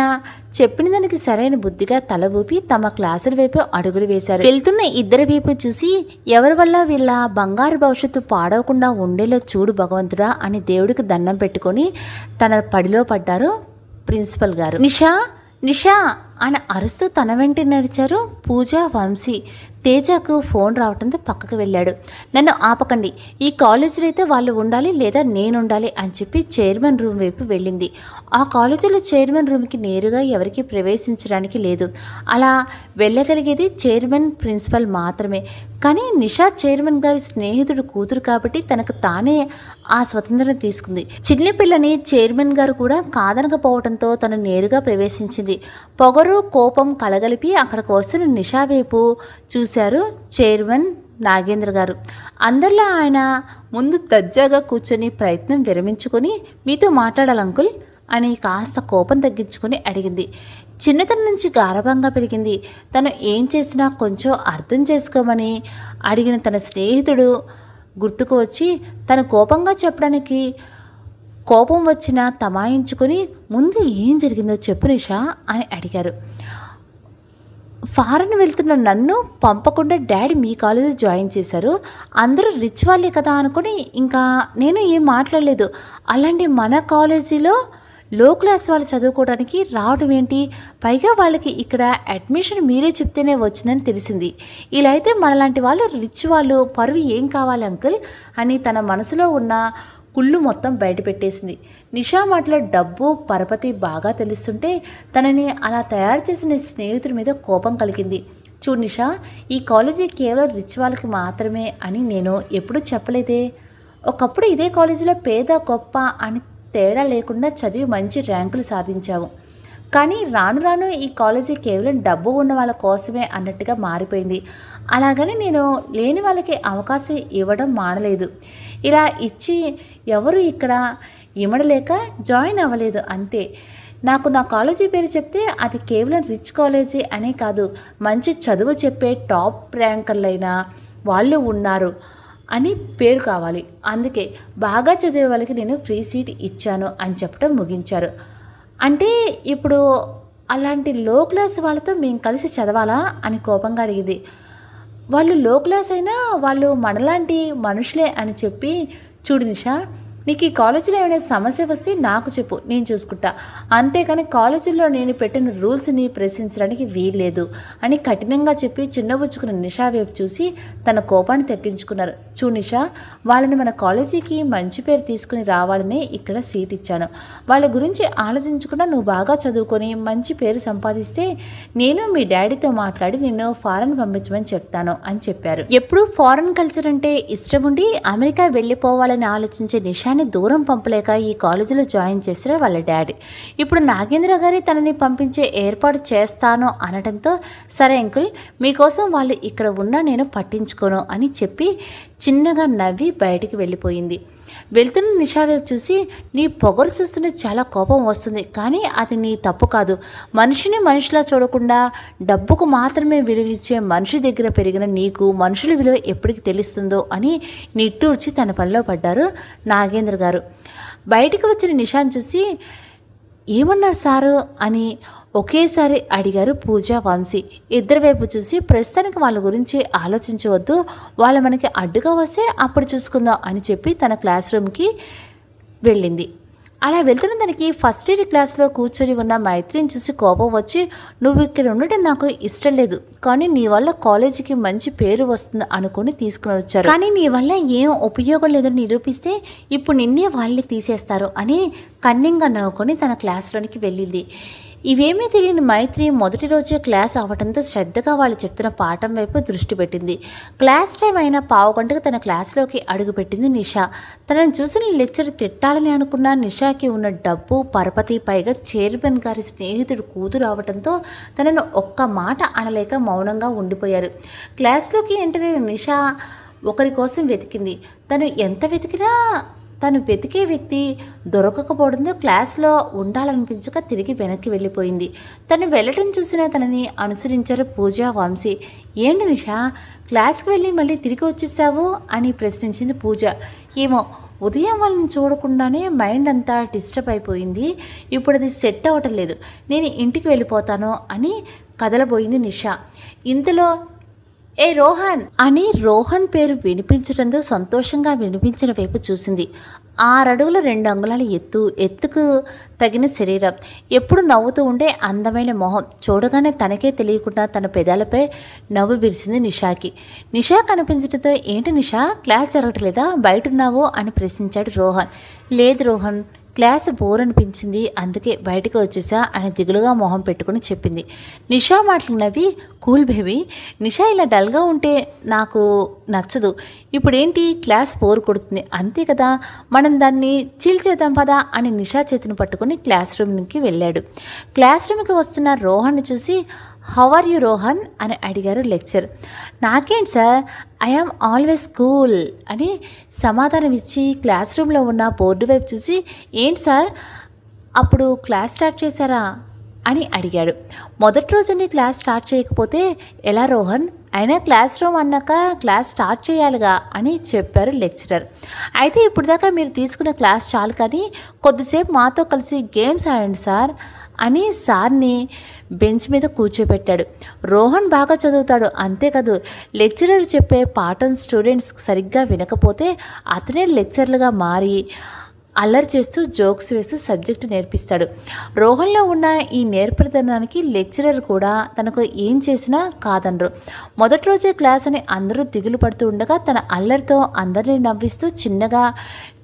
చెప్పిన దానికి సరైన బుద్ధిగా తల ఊపి తమ క్లాసుల వైపు అడుగులు వేశారు. వెళ్తున్న ఇద్దరి వైపు చూసి ఎవరి వల్ల వీళ్ళ బంగారు భవిష్యత్తు పాడవకుండా ఉండేలా చూడు భగవంతుడా అని దేవుడికి దండం పెట్టుకొని తన పడిలో పడ్డారు ప్రిన్సిపల్ గారు. నిషా, నిషా అని అరుస్తూ తన వెంట నడిచారు పూజ, వంశీ. తేజకు ఫోన్ రావడంతో పక్కకు వెళ్ళాడు. నన్ను ఆపకండి, ఈ కాలేజీలో అయితే వాళ్ళు ఉండాలి లేదా నేను ఉండాలి అని చెప్పి చైర్మన్ రూమ్ వైపు వెళ్ళింది. ఆ కాలేజీలో చైర్మన్ రూమ్కి నేరుగా ఎవరికి ప్రవేశించడానికి లేదు. అలా వెళ్ళగలిగేది చైర్మన్, ప్రిన్సిపల్ మాత్రమే. కానీ నిషా చైర్మన్ గారి స్నేహితుడు కూతురు కాబట్టి తనకు తానే ఆ స్వతంత్రం తీసుకుంది. చిన్న పిల్లని చైర్మన్ గారు కూడా కాదనకపోవడంతో తను నేరుగా ప్రవేశించింది. పొగరు, కోపం కలగలిపి అక్కడికి వస్తున్న నిషా వైపు చూశారు చైర్మన్ నాగేంద్ర గారు. అందరిలో ఆయన ముందు దర్జాగా కూర్చొని ప్రయత్నం విరమించుకొని మీతో మాట్లాడాలి అంకుల్ అని కాస్త కోపం తగ్గించుకొని అడిగింది. చిన్నతనం నుంచి గారభంగా పెరిగింది. తను ఏం చేసినా కొంచెం అర్థం చేసుకోమని అడిగిన తన స్నేహితుడు గుర్తుకు వచ్చి తను కోపంగా చెప్పడానికి కోపం వచ్చినా తమాయించుకొని ముందు ఏం జరిగిందో చెప్పు నిషా అని అడిగారు. ఫారెన్ వెళ్తున్న నన్ను పంపకుండా డాడీ మీ కాలేజీ జాయిన్ చేశారు. అందరూ రిచ్ వాళ్ళే కదా అనుకుని ఇంకా నేను ఏం మాట్లాడలేదు. అలాంటి మన కాలేజీలో లో క్లాస్ వాళ్ళు చదువుకోవడానికి రావడం ఏంటి? పైగా వాళ్ళకి ఇక్కడ అడ్మిషన్ మీరే చెప్తేనే వచ్చిందని తెలిసింది. ఇలా అయితే మనలాంటి వాళ్ళు రిచ్ వాళ్ళు పరువు ఏం కావాలి అంకుల్ అని తన మనసులో ఉన్న కుళ్ళు మొత్తం బయట పెట్టేసింది. నిషా మాటలో డబ్బు, పరపతి బాగా తెలుస్తుంటే తనని అలా తయారు చేసిన స్నేహితుడి మీద కోపం కలిగింది. చూడు నిషా, ఈ కాలేజీ కేవలం రిచ్ వాళ్ళకి మాత్రమే అని నేను ఎప్పుడూ చెప్పలేదే. ఒకప్పుడు ఇదే కాలేజీలో పేద గొప్ప అని తేడా లేకుండా చదివి మంచి ర్యాంకులు సాధించావు. కానీ రాను రాను ఈ కాలేజీ కేవలం డబ్బు ఉన్న వాళ్ళ కోసమే అన్నట్టుగా మారిపోయింది. అలాగని నేను లేని వాళ్ళకి అవకాశం ఇవ్వడం మానలేదు. ఇలా ఇచ్చి ఎవరు ఇక్కడ ఇమడలేక జాయిన్ అవ్వలేదు అంతే. నాకు నా కాలేజీ పేరు చెప్తే అది కేవలం రిచ్ కాలేజీ అనే కాదు, మంచి చదువు చెప్పే టాప్ ర్యాంకర్లైన వాళ్ళు ఉన్నారు అని పేరు కావాలి. అందుకే బాగా చదివే వాళ్ళకి నేను ఫ్రీ సీట్ ఇచ్చాను అని చెప్పడం ముగించారు. అంటే ఇప్పుడు అలాంటి లో క్లాస్ వాళ్ళతో మేము కలిసి చదవాలా అని కోపంగా అడిగింది. వాళ్ళు లో క్లాస్ అయినా వాళ్ళు మనలాంటి మనుషులే అని చెప్పి, చూడు నిషా, నీకు ఈ కాలేజీలో ఏమైనా సమస్య వస్తే నాకు చెప్పు, నేను చూసుకుంటా. అంతేకాని కాలేజీలో నేను పెట్టిన రూల్స్ని ప్రశ్నించడానికి వీల్లేదు అని కఠినంగా చెప్పి చిన్నబుచ్చుకున్న నిషా వైపు చూసి తన కోపాన్ని తగ్గించుకున్నారు. చూడు నిషా, వాళ్ళని మన కాలేజీకి మంచి పేరు తీసుకుని రావాలనే ఇక్కడ సీట్ ఇచ్చాను. వాళ్ళ గురించి ఆలోచించకుండా నువ్వు బాగా చదువుకొని మంచి పేరు సంపాదిస్తే నేను మీ డాడీతో మాట్లాడి నిన్ను ఫారెన్ పంపించమని చెప్తాను అని చెప్పారు. ఎప్పుడు ఫారెన్ కల్చర్ అంటే ఇష్టం ఉండి అమెరికా వెళ్ళిపోవాలని ఆలోచించే నిషాని నిషాని దూరం పంపలేక ఈ కాలేజీలో జాయిన్ చేశారు వాళ్ళ డాడీ. ఇప్పుడు నాగేంద్ర గారి తనని పంపించే ఏర్పాటు చేస్తాను అనడంతో, సరే అంకుల్, మీకోసం వాళ్ళు ఇక్కడ ఉన్నా నేను పట్టించుకోను అని చెప్పి చిన్నగా నవ్వి బయటికి వెళ్ళిపోయింది. వెళ్తున్న నిషా వైపు చూసి, నీ పొగరు చూస్తుంటే చాలా కోపం వస్తుంది, కానీ అది నీ తప్పు కాదు. మనిషిని మనిషిలా చూడకుండా డబ్బుకు మాత్రమే విలువిచ్చే మనిషి దగ్గర పెరిగిన నీకు మనుషుల విలువ ఎప్పటికి తెలుస్తుందో అని నిట్టూర్చి తన పనిలో పడ్డారు నాగేంద్ర గారు. బయటికి వచ్చిన నిషాని చూసి, ఏమన్నారు సారు అని ఒకేసారి అడిగారు పూజ, వంశీ. ఇద్దరి వైపు చూసి, ప్రస్తుతానికి వాళ్ళ గురించి ఆలోచించవద్దు, వాళ్ళు మనకి అడ్డుగా వస్తే అప్పుడు చూసుకుందాం అని చెప్పి తన క్లాస్ రూమ్కి వెళ్ళింది. అలా వెళ్తున్న తనకి ఫస్ట్ ఇయర్ క్లాస్లో కూర్చొని ఉన్న మైత్రిని చూసి కోపం వచ్చి, నువ్వు ఇక్కడ ఉండటం నాకు ఇష్టం లేదు, కానీ నీ వల్ల కాలేజీకి మంచి పేరు వస్తుంది అనుకుని తీసుకుని వచ్చారు, కానీ నీ వల్ల ఏం ఉపయోగం లేదని నిరూపిస్తే ఇప్పుడు నిన్నే వాళ్ళని తీసేస్తారు అని కన్నింగా నవ్వుకొని తన క్లాస్లోనికి వెళ్ళింది. ఇవేమీ తెలియని మైత్రి మొదటి రోజే క్లాస్ అవ్వడంతో శ్రద్ధగా వాళ్ళు చెప్తున్న పాఠం వైపు దృష్టి పెట్టింది. క్లాస్ టైం అయిన పావుగంటకు తన క్లాస్లోకి అడుగుపెట్టింది నిషా. తనను చూసిన లెక్చర్ తిట్టాలని అనుకున్న నిషాకి ఉన్న డబ్బు పరపతి, పైగా చైర్మన్ గారి స్నేహితుడు కూతురు అవడంతో తనను ఒక్క మాట అనలేక మౌనంగా ఉండిపోయారు. క్లాస్లోకి ఎంటర్ అయిన నిషా ఒకరి కోసం వెతికింది. తను ఎంత వెతికినా తను వెతికే వ్యక్తి దొరకకపోవడంతో క్లాస్లో ఉండాలనిపించక తిరిగి వెనక్కి వెళ్ళిపోయింది. తను వెళ్ళటం చూసిన తనని అనుసరించారు పూజ, వంశీ. ఏంటి నిషా, క్లాస్కి వెళ్ళి మళ్ళీ తిరిగి వచ్చేసావు అని ప్రశ్నించింది పూజ. ఏమో, ఉదయం వాళ్ళని చూడకుండానే మైండ్ అంతా డిస్టర్బ్ అయిపోయింది, ఇప్పుడు అది సెట్ అవ్వటం లేదు, నేను ఇంటికి వెళ్ళిపోతాను అని కదలబోయింది నిషా. ఇంతలో ఏ రోహన్ అని రోహన్ పేరు వినిపించడంతో సంతోషంగా వినిపించిన వైపు చూసింది. 6 అడుగుల 2 అంగుళాల ఎత్తుకు తగిన శరీరం, ఎప్పుడు నవ్వుతూ ఉండే అందమైన మొహం. చూడగానే తనకే తెలియకుండా తన పెదాలపై నవ్వు విరిసింది నిషాకి. నిషా కనిపించడంతో, ఏంటి నిషా, క్లాస్ జరగట్లేదా, బయటున్నావు అని ప్రశ్నించాడు రోహన్. లేదు రోహన్, క్లాస్ బోర్ అనిపించింది, అందుకే బయటకు వచ్చేసా అని దిగులుగా మొహం పెట్టుకుని చెప్పింది. నిషా మాటలు నవ్వి, కూల్ బేబీ, నిషా ఇలా డల్గా ఉంటే నాకు నచ్చదు. ఇప్పుడేంటి, క్లాస్ బోర్ కొడుతుంది అంతే కదా, మనం దాన్ని చిల్ చేద్దాం పదా అని నిషా చేతిని పట్టుకుని క్లాస్ రూమ్కి వెళ్ళాడు. క్లాస్ రూమ్కి వస్తున్న రోహన్ని చూసి, హౌ ఆర్ యూ రోహన్ అని అడిగారు లెక్చర్. నాకేంటి sir, I am always cool అని సమాధానం ఇచ్చి క్లాస్ రూమ్లో ఉన్న బోర్డు వైపు చూసి, ఏంటి సార్ అప్పుడు క్లాస్ స్టార్ట్ చేశారా అని అడిగాడు. మొదటి రోజుని క్లాస్ స్టార్ట్ చేయకపోతే ఎలా రోహన్, అయినా క్లాస్ రూమ్ అన్నాక క్లాస్ స్టార్ట్ చేయాలిగా అని చెప్పారు లెక్చరర్. అయితే ఇప్పుడు దాకా మీరు తీసుకున్న క్లాస్ చాలు, కానీ కొద్దిసేపు మాతో కలిసి గేమ్స్ ఆడండి సార్ అని సార్ని బెంచ్ మీద కూర్చోబెట్టాడు. రోహన్ బాగా చదువుతాడు, అంతేకాదు లెక్చరర్ చెప్పే పాఠం స్టూడెంట్స్ సరిగ్గా వినకపోతే అతనే లెక్చర్లుగా మారి అల్లరి చేస్తూ జోక్స్ వేస్తూ సబ్జెక్టు నేర్పిస్తాడు. రోహన్లో ఉన్న ఈ నేర్పరితనానికి లెక్చరర్ కూడా తనకు ఏం చేసినా కాదనరు. మొదటి రోజే క్లాస్ అని అందరూ దిగులు పడుతూ ఉండగా తన అల్లరితో అందరినీ నవ్విస్తూ చిన్నగా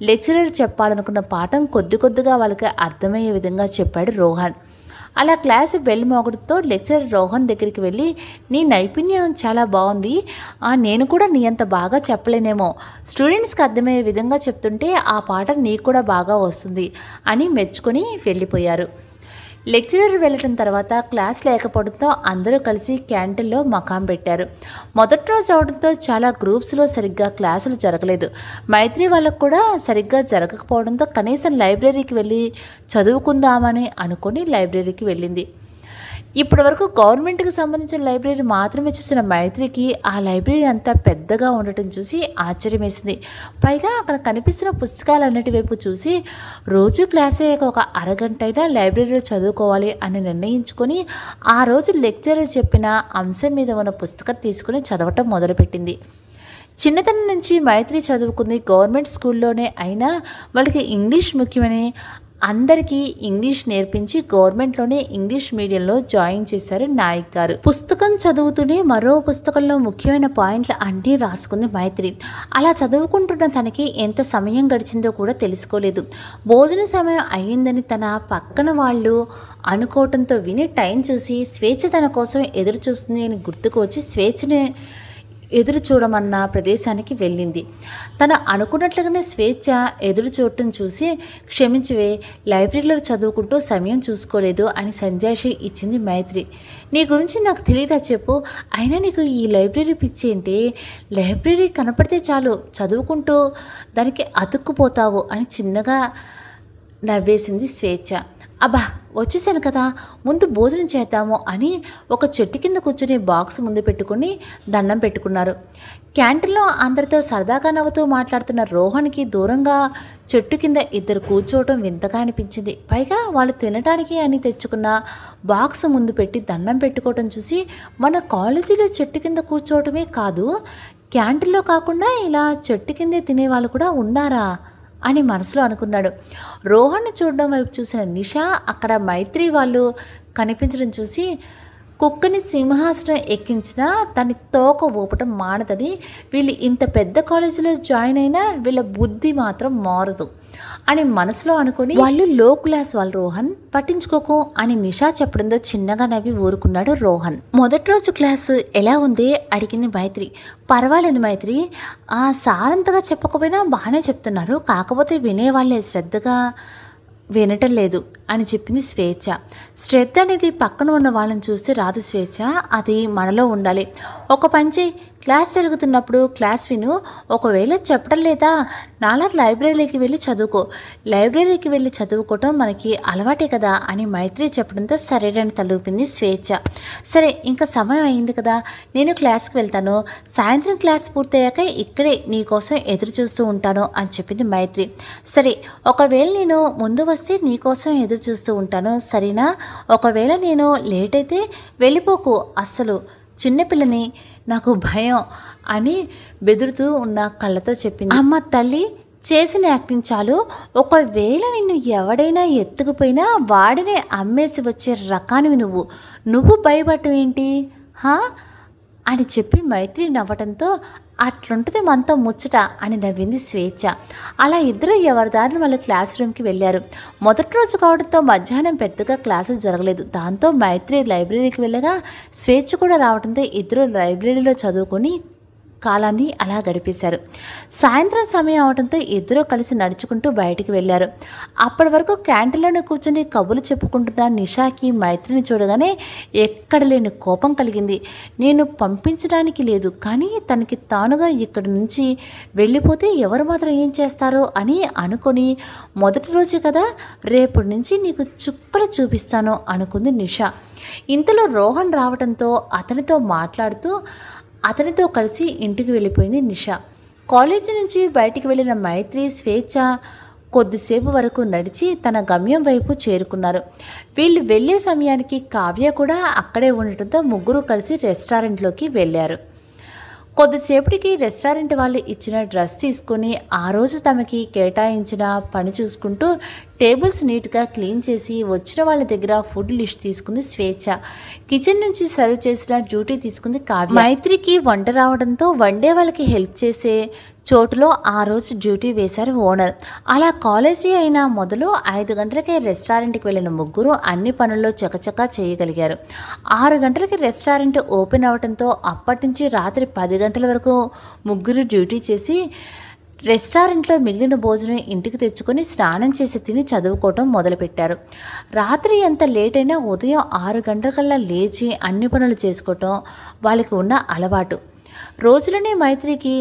లెక్చరర్ చెప్పాలనుకున్న పాఠం కొద్ది కొద్దిగా వాళ్ళకి అర్థమయ్యే విధంగా చెప్పాడు రోహన్. అలా క్లాస్ బెల్ మోగడంతో లెక్చరర్ రోహన్ దగ్గరికి వెళ్ళి, నీ నైపుణ్యం చాలా బాగుంది, నేను కూడా నీ అంత బాగా చెప్పలేనేమో, స్టూడెంట్స్కి అర్థమయ్యే విధంగా చెప్తుంటే ఆ పాఠం నీకు కూడా బాగా వస్తుంది అని మెచ్చుకొని వెళ్ళిపోయారు. లెక్చరర్ వెళ్ళటం తర్వాత క్లాస్ లేకపోవడంతో అందరూ కలిసి క్యాంటీన్లో మకాం పెట్టారు. మొదటి రోజు అవడంతో చాలా గ్రూప్స్లో సరిగ్గా క్లాసులు జరగలేదు. మైత్రి వాళ్ళకు కూడా సరిగ్గా జరగకపోవడంతో కనీసం లైబ్రరీకి వెళ్ళి చదువుకుందామని అనుకుని లైబ్రరీకి వెళ్ళింది. ఇప్పటి వరకు గవర్నమెంట్కి సంబంధించిన లైబ్రరీ మాత్రమే చూసిన మైత్రికి ఆ లైబ్రరీ అంతా పెద్దగా ఉండటం చూసి ఆశ్చర్యం వేసింది. పైగా అక్కడ కనిపిస్తున్న పుస్తకాలన్నిటి వైపు చూసి రోజు క్లాస్ అయ్యాక ఒక అరగంట అయినా లైబ్రరీలో చదువుకోవాలి అని నిర్ణయించుకొని ఆ రోజు లెక్చరర్ చెప్పిన అంశం మీద ఉన్న పుస్తకం తీసుకుని చదవటం మొదలుపెట్టింది. చిన్నతనం నుంచి మైత్రి చదువుకుంది గవర్నమెంట్ స్కూల్లోనే అయినా వాళ్ళకి ఇంగ్లీష్ ముఖ్యమని అందరికీ ఇంగ్లీష్ నేర్పించి గవర్నమెంట్లోనే ఇంగ్లీష్ మీడియంలో జాయిన్ చేశారు నాయక్ గారు. పుస్తకం చదువుతూనే మరో పుస్తకంలో ముఖ్యమైన పాయింట్లు అన్నీ రాసుకుంది మైత్రి. అలా చదువుకుంటున్న తనకి ఎంత సమయం గడిచిందో కూడా తెలుసుకోలేదు. భోజన సమయం అయ్యిందని తన పక్కన వాళ్ళు అనుకోవటంతో విని టైం చూసి స్వేచ్ఛ తన కోసం ఎదురు చూస్తుంది అని గుర్తుకు వచ్చి స్వేచ్ఛని ఎదురు చూడమన్న ప్రదేశానికి వెళ్ళింది. తను అనుకున్నట్లుగానే స్వేచ్ఛ ఎదురు చూడటం చూసి, క్షమించవే, లైబ్రరీలో చదువుకుంటూ సమయం చూసుకోలేదు అని సంజాయిషి ఇచ్చింది మైత్రి. నీ గురించి నాకు తెలియదా చెప్పు, అయినా నీకు ఈ లైబ్రరీ పిచ్చి ఏంటి? లైబ్రరీ కనపడితే చాలు చదువుకుంటూ దానికి అతుక్కుపోతావు అని చిన్నగా నవ్వేసింది స్వేచ్ఛ. అబ్బా, వచ్చేసాను కదా, ముందు భోజనం చేద్దాము అని ఒక చెట్టు కింద కూర్చొని బాక్స్ ముందు పెట్టుకుని దండం పెట్టుకున్నారు. క్యాంటీన్లో అందరితో సరదాగా నవ్వుతూ మాట్లాడుతున్న రోహన్కి దూరంగా చెట్టు కింద ఇద్దరు కూర్చోవటం వింతగా అనిపించింది. పైగా వాళ్ళు తినడానికి అని తెచ్చుకున్న బాక్స్ ముందు పెట్టి దండం పెట్టుకోవటం చూసి, మన కాలేజీలో చెట్టు కింద కూర్చోవటమే కాదు, క్యాంటీన్లో కాకుండా ఇలా చెట్టు కిందే తినేవాళ్ళు కూడా ఉన్నారా అని మనసులో అనుకున్నాడు. రోహన్ని చూడడం వైపు చూసిన నిషా అక్కడ మైత్రి వాళ్ళు కనిపించడం చూసి, కుక్కని సింహాసనం ఎక్కించినా తన తోక ఊపటం మానదని, వీళ్ళు ఇంత పెద్ద కాలేజీలో జాయిన్ అయినా వీళ్ళ బుద్ధి మాత్రం మారదు అని మనసులో అనుకుని, వాళ్ళు లో క్లాస్ వాళ్ళు రోహన్, పట్టించుకోకు అని నిషా చెప్పడంతో చిన్నగా నవ్వి ఊరుకున్నాడు రోహన్. మొదటి రోజు క్లాసు ఎలా ఉంది అడిగింది మైత్రి. పర్వాలేదు మైత్రి, సారంతగా చెప్పకపోయినా బాగానే చెప్తున్నారు, కాకపోతే వినేవాళ్ళే శ్రద్ధగా వినటం లేదు అని చెప్పింది స్వేచ్ఛ. శ్రద్ధ అనేది పక్కన ఉన్న వాళ్ళని చూస్తే రాదు స్వేచ్ఛ, అది మనలో ఉండాలి. ఒక పంచి క్లాస్ జరుగుతున్నప్పుడు క్లాస్ విను, ఒకవేళ చెప్పడం లేదా నాలా లైబ్రరీకి వెళ్ళి చదువుకో, లైబ్రరీకి వెళ్ళి చదువుకోవటం మనకి అలవాటే కదా అని మైత్రి చెప్పడంతో సరేనని తలూపింది స్వేచ్ఛ. సరే, ఇంకా సమయం అయింది కదా, నేను క్లాస్కి వెళ్తాను, సాయంత్రం క్లాస్ పూర్తయ్యాక ఇక్కడే నీకోసం ఎదురు చూస్తూ ఉంటాను అని చెప్పింది మైత్రి. సరే, ఒకవేళ నేను ముందు వస్తే నీకోసం ఎదురు చూస్తూ ఉంటాను సరేనా, ఒకవేళ నేను లేట్ అయితే వెళ్ళిపోకు, అస్సలు చిన్నపిల్లని, నాకు భయం అని బెదురుతూ ఉన్న కళ్ళతో చెప్పింది. అమ్మ తల్లి, చేసిన యాక్టింగ్ చాలు, ఒకవేళ నిన్ను ఎవడైనా ఎత్తుకుపోయినా వాడినే అమ్మేసి వచ్చే రకానివి నువ్వు భయపడటం ఏంటి అని చెప్పి మైత్రి నవ్వటంతో, అట్లుంటుంది మనతో ముచ్చట అని నవ్వింది స్వేచ్ఛ. అలా ఇద్దరు ఎవరి దారిని వాళ్ళ క్లాస్ రూమ్కి వెళ్ళారు. మొదటి రోజు కావడంతో మధ్యాహ్నం పెద్దగా క్లాసులు జరగలేదు. దాంతో మైత్రి లైబ్రరీకి వెళ్ళగా స్వేచ్ఛ కూడా రావడంతో ఇద్దరు లైబ్రరీలో చదువుకొని కాలాన్ని అలా గడిపేశారు. సాయంత్రం సమయం అవడంతో ఇద్దరూ కలిసి నడుచుకుంటూ బయటికి వెళ్ళారు. అప్పటి వరకు క్యాంటీన్లోనే కూర్చొని కబుర్లు చెప్పుకుంటున్న నిషాకి మైత్రిని చూడగానే ఎక్కడ లేని కోపం కలిగింది. నేను పంపించడానికి లేదు, కానీ తనకి తానుగా ఇక్కడి నుంచి వెళ్ళిపోతే ఎవరు మాత్రం ఏం చేస్తారో అని అనుకొని, మొదటి రోజే కదా, రేపటి నుంచి నీకు చుక్కలు చూపిస్తాను అనుకుంది నిషా. ఇంతలో రోహన్ రావడంతో అతనితో మాట్లాడుతూ అతనితో కలిసి ఇంటికి వెళ్ళిపోయింది నిషా. కాలేజీ నుంచి బయటికి వెళ్ళిన మైత్రి, స్వేచ్ఛ కొద్దిసేపు వరకు నడిచి తన గమ్యం వైపు చేరుకున్నారు. వీళ్ళు వెళ్ళే సమయానికి కావ్య కూడా అక్కడే ఉండటంతో ముగ్గురు కలిసి రెస్టారెంట్లోకి వెళ్ళారు. కొద్దిసేపటికి రెస్టారెంట్ వాళ్ళు ఇచ్చిన డ్రెస్ తీసుకుని ఆ రోజు తమకి కేటాయించిన పని చూసుకుంటూ టేబుల్స్ నీట్గా క్లీన్ చేసి వచ్చిన వాళ్ళ దగ్గర ఫుడ్ లిస్ట్ తీసుకుంది స్వేచ్ఛ. కిచెన్ నుంచి సర్వ్ చేసిన డ్యూటీ తీసుకుంది కావ్య. మైత్రికి వంట రావడంతో వండే వాళ్ళకి హెల్ప్ చేసే చోటులో ఆ రోజు డ్యూటీ వేశారు ఓనర్. అలా కాలేజీ అయినా మొదలు 5 గంటలకే రెస్టారెంట్కి వెళ్ళిన ముగ్గురు అన్ని పనుల్లో చకచకా చేయగలిగారు. 6 గంటలకి రెస్టారెంట్ ఓపెన్ అవడంతో అప్పటి నుంచి రాత్రి 10 గంటల వరకు ముగ్గురు డ్యూటీ చేసి రెస్టారెంట్లో మిగిలిన భోజనం ఇంటికి తెచ్చుకొని స్నానం చేసి తిని చదువుకోవటం మొదలుపెట్టారు. రాత్రి ఎంత లేట్ అయినా ఉదయం 6 గంటలకల్లా లేచి అన్ని పనులు చేసుకోవటం వాళ్ళకి ఉన్న అలవాటు. రోజులోనే మైత్రికి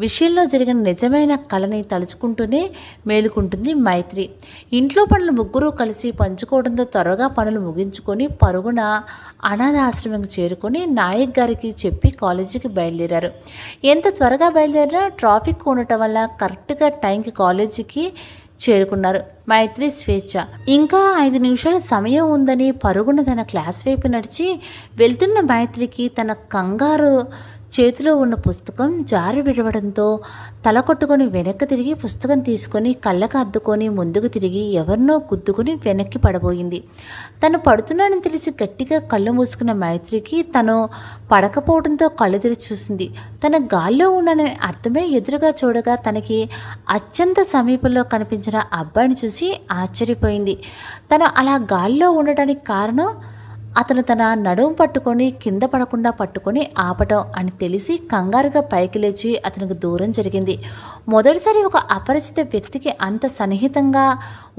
విషయంలో జరిగిన నిజమైన కళని తలుచుకుంటూనే మేలుకుంటుంది మైత్రి. ఇంట్లో పనులు ముగ్గురు కలిసి పంచుకోవడంతో త్వరగా పనులు ముగించుకొని పరుగున అనాథ ఆశ్రమంకి చేరుకొని నాయక్ గారికి చెప్పి కాలేజీకి బయలుదేరారు. ఎంత త్వరగా బయలుదేరినా ట్రాఫిక్ ఉండటం వల్ల కరెక్ట్గా టైంకి కాలేజీకి చేరుకున్నారు మైత్రి, స్వేచ్ఛ. ఇంకా 5 నిమిషాల సమయం ఉందని పరుగున తన క్లాస్ వైపు నడిచి వెళ్తున్న మైత్రికి తన కంగారు చేతిలో ఉన్న పుస్తకం జారి విడవడంతో తల కొట్టుకొని వెనక్కి తిరిగి పుస్తకం తీసుకొని కళ్ళకు అద్దుకొని ముందుకు తిరిగి ఎవరినో గుద్దుకొని వెనక్కి పడబోయింది. తను పడుతున్నానని తెలిసి గట్టిగా కళ్ళు మూసుకున్న మైత్రికి తను పడకపోవడంతో కళ్ళు తెరిచి చూసింది. తన గాల్లో ఉన్నానని అర్థమే ఎదురుగా చూడగా తనకి అత్యంత సమీపంలో కనిపించిన అబ్బాయిని చూసి ఆశ్చర్యపోయింది. తను అలా గాల్లో ఉండటానికి కారణం అతను తన నడుము పట్టుకొని కింద పడకుండా పట్టుకొని ఆపటం అని తెలిసి కంగారుగా పైకి లేచి అతనికి దూరం జరిగింది. మొదటిసారి ఒక అపరిచిత వ్యక్తికి అంత సన్నిహితంగా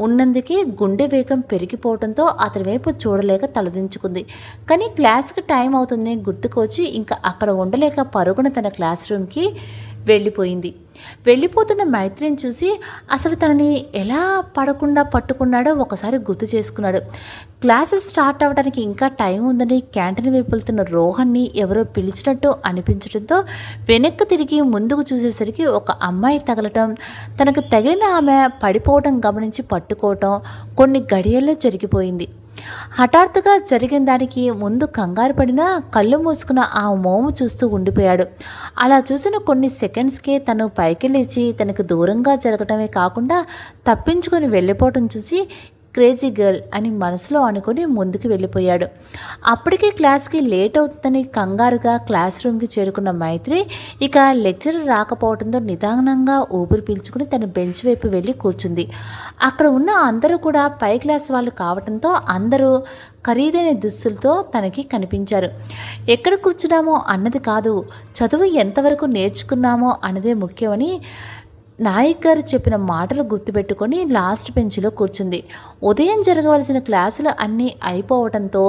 ఉన్నందుకే గుండె వేగం పెరిగిపోవడంతో అతని వైపు చూడలేక తలదించుకుంది. కానీ క్లాస్కి టైం అవుతుందని గుర్తుకొచ్చి ఇంకా అక్కడ ఉండలేక పరుగున తన క్లాస్ రూమ్కి వెళ్ళిపోయింది. వెళ్ళిపోతున్న మైత్రిని చూసి అసలు తనని ఎలా పడకుండా పట్టుకున్నాడో ఒకసారి గుర్తు చేసుకున్నాడు. క్లాసెస్ స్టార్ట్ అవ్వడానికి ఇంకా టైం ఉందని క్యాంటీన్ వైపు వెళ్తున్న రోహన్ని ఎవరో పిలిచినట్టు అనిపించడంతో వెనక్కి తిరిగి ముందుకు చూసేసరికి ఒక అమ్మాయి తగలటం, తనకు తగిలిన ఆమె పడిపోవడం గమనించి పట్టుకోవటం కొన్ని గడియల్లో జరిగిపోయింది. హఠాత్తుగా జరిగిన దానికి ముందు కంగారు పడినా కళ్ళు మూసుకున్న ఆ మోము చూస్తూ ఉండిపోయాడు. అలా చూసిన కొన్ని సెకండ్స్కే తను పైకి లేచి తనకు దూరంగా జరగటమే కాకుండా తప్పించుకొని వెళ్ళిపోవటం చూసి క్రేజీ గర్ల్ అని మనసులో అనుకుని ముందుకు వెళ్ళిపోయాడు. అప్పటికే క్లాస్కి లేట్ అవుతుందని కంగారుగా క్లాస్ రూమ్కి చేరుకున్న మైత్రి ఇక లెక్చరర్ రాకపోవడంతో నిదానంగా ఊపిరి పీల్చుకుని తన బెంచ్ వైపు వెళ్ళి కూర్చుంది. అక్కడ ఉన్న అందరూ కూడా పై క్లాస్ వాళ్ళు కావడంతో అందరూ ఖరీదైన దుస్తులతో తనకి కనిపించారు. ఎక్కడ కూర్చున్నామో అన్నది కాదు, చదువు ఎంతవరకు నేర్చుకున్నామో అన్నదే ముఖ్యమని నాయక్ గారు చెప్పిన మాటలు గుర్తుపెట్టుకొని లాస్ట్ బెంచ్లో కూర్చుంది. ఉదయం జరగవలసిన క్లాసులు అన్నీ అయిపోవడంతో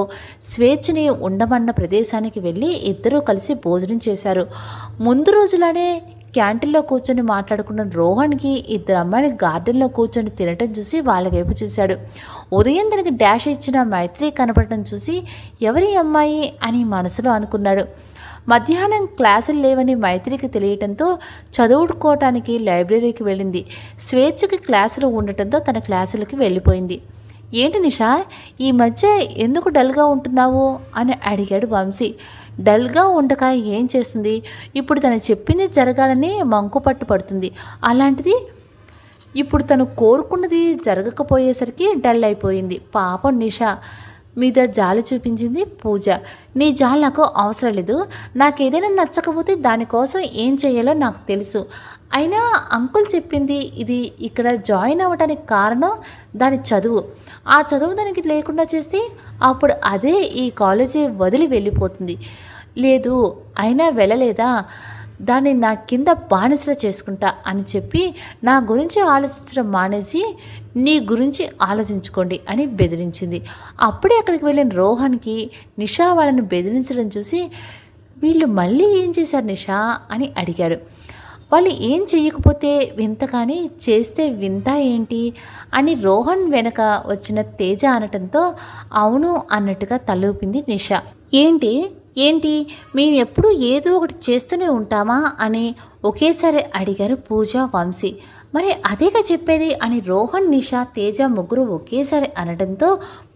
స్వేచ్ఛని ఉండమన్న ప్రదేశానికి వెళ్ళి ఇద్దరూ కలిసి భోజనం చేశారు. ముందు రోజులానే క్యాంటీన్లో కూర్చొని మాట్లాడుకున్న రోహన్కి ఇద్దరు అమ్మాయిలు గార్డెన్లో కూర్చొని తినటం చూసి వాళ్ళ వైపు చూశాడు. ఉదయం తనకి డాష్ ఇచ్చిన మైత్రి కనపడటం చూసి ఎవరి అమ్మాయి అని మనసులో అనుకున్నాడు. మధ్యాహ్నం క్లాసులు లేవని మైత్రికి తెలియటంతో చదువుకోవటానికి లైబ్రరీకి వెళ్ళింది. స్వేచ్ఛకి క్లాసులు ఉండటంతో తన క్లాసులకి వెళ్ళిపోయింది. ఏంటి నిషా, ఈ మధ్య ఎందుకు డల్గా ఉంటున్నావు అని అడిగాడు వంశీ. డల్గా ఉండక ఏం చేస్తుంది, ఇప్పుడు తను చెప్పింది జరగాలని మంకు పట్టు పడుతుంది. అలాంటిది ఇప్పుడు తను కోరుకున్నది జరగకపోయేసరికి డల్ అయిపోయింది. పాపం నిషా మీద జాలి చూపించింది పూజ. నీ జాలి నాకు అవసరం లేదు. నాకేదైనా నచ్చకపోతే దానికోసం ఏం చేయాలో నాకు తెలుసు. అయినా అంకుల్ చెప్పింది ఇది ఇక్కడ జాయిన్ అవ్వడానికి కారణం దాని చదువు. ఆ చదువు దానికి లేకుండా చేస్తే అప్పుడు అదే ఈ కాలేజీ వదిలి వెళ్ళిపోతుంది. లేదు అయినా వెళ్ళలేదా, దాన్ని నా కింద బానిసలా చేసుకుంటా అని చెప్పి నా గురించి ఆలోచించడం మానేసి నీ గురించి ఆలోచించుకోండి అని బెదిరించింది. అప్పుడే అక్కడికి వెళ్ళిన రోహన్కి నిషా వాళ్ళని బెదిరించడం చూసి వీళ్ళు మళ్ళీ ఏం చేశారు నిషా అని అడిగాడు. వాళ్ళు ఏం చెయ్యకపోతే వింత కానీ చేస్తే వింత ఏంటి అని రోహన్ వెనక వచ్చిన తేజ అనటంతో అవును అన్నట్టుగా తలూపింది నిషా. ఏంటి ఏంటి మేము ఎప్పుడూ ఏదో ఒకటి చేస్తూనే ఉంటామా అని ఒకేసారి అడిగారు పూజ వంశీ. మరి అదేగా చెప్పేది అని రోహన్ నిషా తేజ ముగ్గురు ఒకేసారి అనడంతో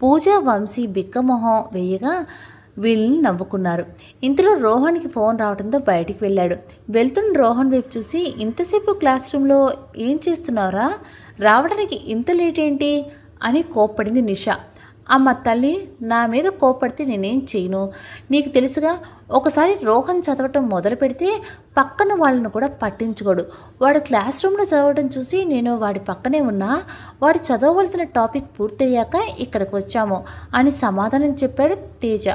పూజ వంశీ బిక్కమొహం వేయగా వీళ్ళని నవ్వుకున్నారు. ఇంతలో రోహన్కి ఫోన్ రావడంతో బయటికి వెళ్ళాడు. వెళ్తున్న రోహన్ వైపు చూసి ఇంతసేపు క్లాస్ రూమ్లో ఏం చేస్తున్నారా, రావడానికి ఇంత లేట్ ఏంటి అని కోప్పడింది నిషా. అమ్మ తల్లి, నా మీద కోపడితే నేనేం చేయను, నీకు తెలుసుగా. ఒకసారి రోహన్ చదవటం మొదలు పెడితే పక్కన వాళ్ళను కూడా పట్టించుకోడు. వాడు క్లాస్ రూమ్లో చదవడం చూసి నేను వాడి పక్కనే ఉన్నా, వాడు చదవవలసిన టాపిక్ పూర్తయ్యాక ఇక్కడికి వచ్చాము అని సమాధానం చెప్పాడు తేజ.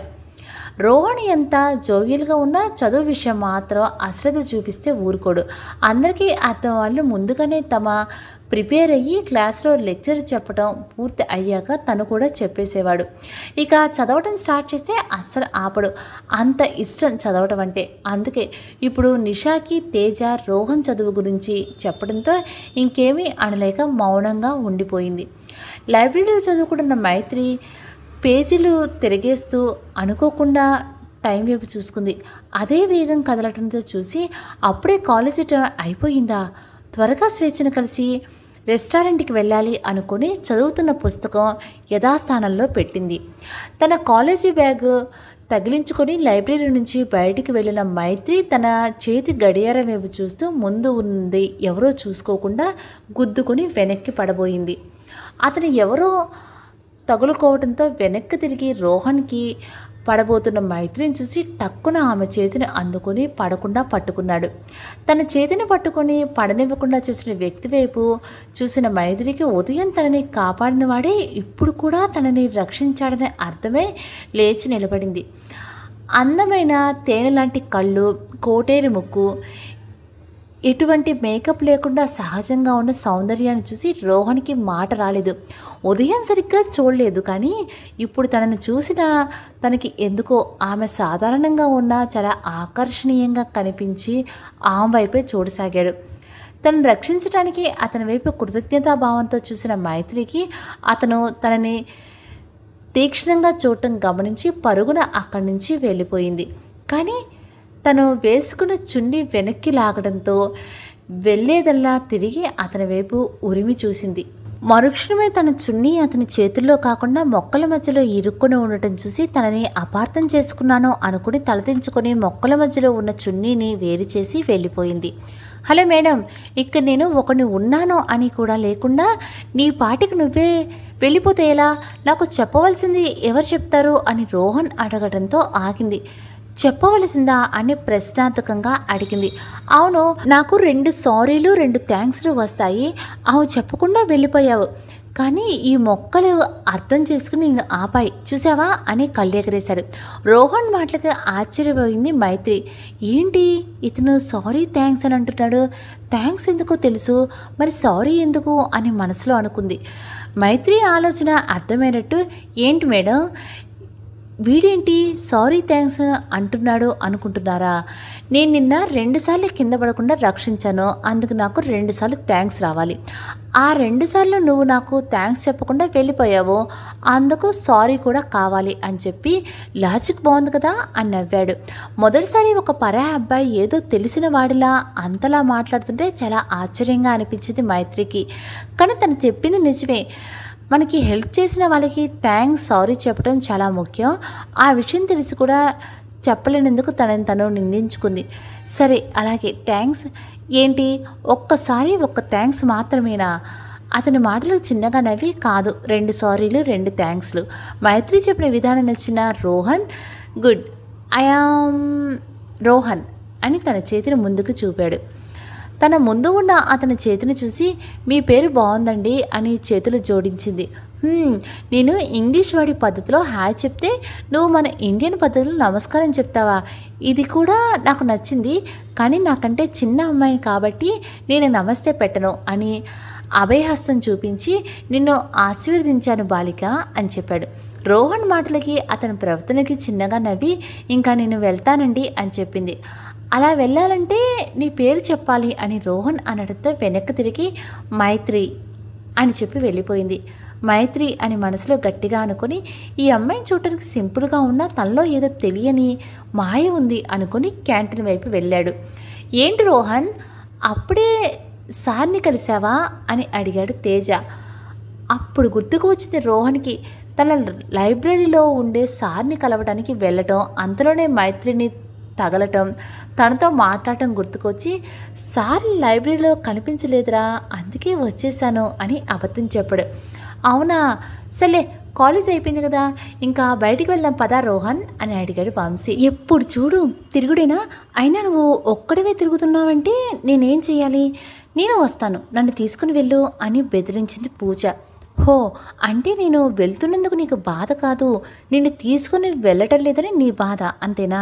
రోహన్ ఎంత జోవియల్గా ఉన్నా చదువు విషయం మాత్రం అశ్రద్ధ చూపిస్తే ఊరుకోడు. అందరికీ అర్థం వాళ్ళు ముందుగానే తమ ప్రిపేర్ అయ్యి క్లాస్లో లెక్చర్ చెప్పడం పూర్తి అయ్యాక తను కూడా చెప్పేసేవాడు. ఇక చదవటం స్టార్ట్ చేస్తే అస్సలు ఆపడు, అంత ఇష్టం చదవటం అంటే. అందుకే ఇప్పుడు నిషాకి తేజ రోహన్ చదువు గురించి చెప్పడంతో ఇంకేమీ అనలేక మౌనంగా ఉండిపోయింది. లైబ్రరీలో చదువుకుంటున్న మైత్రి పేజీలు తిరిగేస్తూ అనుకోకుండా టైం వైపు చూసుకుంది. అదే వేగం కదలటంతో చూసి అప్పుడే కాలేజీ టైం అయిపోయిందా, త్వరగా స్వేచ్ఛను కలిసి రెస్టారెంట్కి వెళ్ళాలి అనుకుని చదువుతున్న పుస్తకం యథాస్థానంలో పెట్టింది. తన కాలేజీ బ్యాగ్ తగిలించుకొని లైబ్రరీ నుంచి బయటికి వెళ్ళిన మైత్రి తన చేతి గడియారం వైపు చూస్తూ ముందు ఉంది ఎవరో చూసుకోకుండా గుద్దుకొని వెనక్కి పడబోయింది. అతను ఎవరో తగులుకోవడంతో వెనక్కి తిరిగి రోహన్కి పడబోతున్న మైత్రిని చూసి టక్కున ఆమె చేతిని అందుకొని పడకుండా పట్టుకున్నాడు. తన చేతిని పట్టుకొని పడనివ్వకుండా చూసిన వ్యక్తి వైపు చూసిన మైత్రికి ఉదయం తనని కాపాడిన వాడే ఇప్పుడు కూడా తనని రక్షించాడనే అర్థమే లేచి నిలబడింది. అందమైన తేనె లాంటి కళ్ళు, కోటేరు ముక్కు, ఎటువంటి మేకప్ లేకుండా సహజంగా ఉన్న సౌందర్యాన్ని చూసి రోహన్కి మాట రాలేదు. ఉదయం సరిగ్గా చూడలేదు, కానీ ఇప్పుడు తనని చూసిన తనకి ఎందుకో ఆమె సాధారణంగా ఉన్న చాలా ఆకర్షణీయంగా కనిపించి ఆమె వైపే చూడసాగాడు. తనను రక్షించడానికి అతని వైపు కృతజ్ఞతాభావంతో చూసిన మైత్రికి అతను తనని తీక్షణంగా చూడటం గమనించి పరుగున అక్కడి నుంచి వెళ్ళిపోయింది. కానీ తను వేసుకున్న చున్నీ వెనక్కి లాగడంతో వెళ్ళేదల్లా తిరిగి అతని వైపు ఉరిమి చూసింది. మరుక్షణమే తన చున్నీ అతని చేతుల్లో కాకుండా మొక్కల మధ్యలో ఇరుక్కుని ఉండటం చూసి తనని అపార్థం చేసుకున్నానో అనుకుని తలదించుకొని మొక్కల మధ్యలో ఉన్న చున్నీని వేరు చేసి వెళ్ళిపోయింది. హలో మేడం, ఇక్కడ నేను ఒకని ఉన్నానో అని కూడా లేకుండా నీ పాటికి నువ్వే వెళ్ళిపోతే ఎలా? నాకు చెప్పవలసింది ఎవరు చెప్తారు అని రోహన్ అడగడంతో ఆగింది. చెప్పవలసిందా అని ప్రశ్నార్థకంగా అడిగింది. అవును, నాకు 2 సారీలు 2 థ్యాంక్స్లు వస్తాయి. అవి చెప్పకుండా వెళ్ళిపోయావు, కానీ ఈ మొక్కలు అర్థం చేసుకుని నేను ఆపాయి చూసావా అని కళ్ళెగరేశాడు. రోహన్ మాటలకి ఆశ్చర్యపోయింది మైత్రి. ఏంటి ఇతను సారీ థ్యాంక్స్ అని అంటున్నాడు? థ్యాంక్స్ ఎందుకో తెలుసు, మరి సారీ ఎందుకు అని మనసులో అనుకుంది. మైత్రి ఆలోచన అర్థమైనట్టు, ఏంటి మేడం వీడేంటి సారీ థ్యాంక్స్ అంటున్నాడు అనుకుంటున్నారా? నేను నిన్న 2 సార్లు కింద పడకుండా రక్షించాను, అందుకు నాకు 2 సార్లు థ్యాంక్స్ రావాలి. ఆ 2 సార్లు నువ్వు నాకు థ్యాంక్స్ చెప్పకుండా వెళ్ళిపోయావు, అందుకు సారీ కూడా కావాలి అని చెప్పి లాజిక్ బాగుంది కదా అని నవ్వాడు. మొదటిసారి ఒక పరాయి అబ్బాయి ఏదో తెలిసిన వాడిలా అంతలా మాట్లాడుతుంటే చాలా ఆశ్చర్యంగా అనిపించింది మైత్రికి. కానీ తను చెప్పింది నిజమే. మనకి హెల్ప్ చేసిన వాళ్ళకి థ్యాంక్స్ సారీ చెప్పడం చాలా ముఖ్యం. ఆ విషయం తెలిసి కూడా చెప్పలేనందుకు తనని తను నిందించుకుంది. సరే అలాగే థ్యాంక్స్ ఏంటి, ఒక్కసారి ఒక్క థ్యాంక్స్ మాత్రమేనా? అతని మాటలు చిన్నగా నవ్వి, కాదు 2 సారీలు 2 థ్యాంక్స్లు. మైత్రి చెప్పిన విధానం నచ్చిన Rohan, good, I am Rohan అని తన చేతిని ముందుకు చూపాడు. తన ముందు ఉన్న అతని చేతిని చూసి, మీ పేరు బాగుందండి అని చేతులు జోడించింది. నేను ఇంగ్లీష్ వాడి పద్ధతిలో హాయ్ చెప్తే నువ్వు మన ఇండియన్ పద్ధతిలో నమస్కారం చెప్తావా? ఇది కూడా నాకు నచ్చింది, కానీ నాకంటే చిన్న అమ్మాయి కాబట్టి నేను నమస్తే పెట్టను అని అభయహస్తం చూపించి నిన్ను ఆశీర్వదించాను బాలిక అని చెప్పాడు. రోహన్ మాటలకి అతని ప్రవర్తనకి చిన్నగా నవ్వి, ఇంకా నేను వెళ్తానండి అని చెప్పింది. అలా వెళ్ళాలంటే నీ పేరు చెప్పాలి అని రోహన్ అనడంతో వెనక్కి తిరిగి మైత్రి అని చెప్పి వెళ్ళిపోయింది. మైత్రి అని మనసులో గట్టిగా అనుకుని, ఈ అమ్మాయిని చూడటానికి సింపుల్గా ఉన్నా తనలో ఏదో తెలియని మాయ ఉంది అనుకుని క్యాంటీన్ వైపు వెళ్ళాడు. ఏంటి రోహన్, అప్పుడే సార్ని కలిసావా అని అడిగాడు తేజ. అప్పుడు గుర్తుకు వచ్చింది రోహన్కి తన లైబ్రరీలో ఉండే సార్ని కలవడానికి వెళ్ళటం, అంతలోనే మైత్రిని తగలటం, తనతో మాట్లాడటం గుర్తుకొచ్చి, సార్ లైబ్రరీలో కనిపించలేదురా అందుకే వచ్చేసాను అని అబద్ధం చెప్పాడు. అవునా, సరే కాలేజ్ అయిపోయింది కదా, ఇంకా బయటికి వెళ్దాం పదా రోహన్ అని అడిగాడు వంశీ. ఎప్పుడు చూడు తిరుగుడేనా, అయినా నువ్వు ఒక్కడవే తిరుగుతున్నావంటే నేనేం చేయాలి? నేను వస్తాను, నన్ను తీసుకుని వెళ్ళు అని బెదిరించింది పూజ. హో, అంటే నేను వెళ్తున్నందుకు నీకు బాధ కాదు, నిన్ను తీసుకుని వెళ్ళటం లేదని నీ బాధ అంతేనా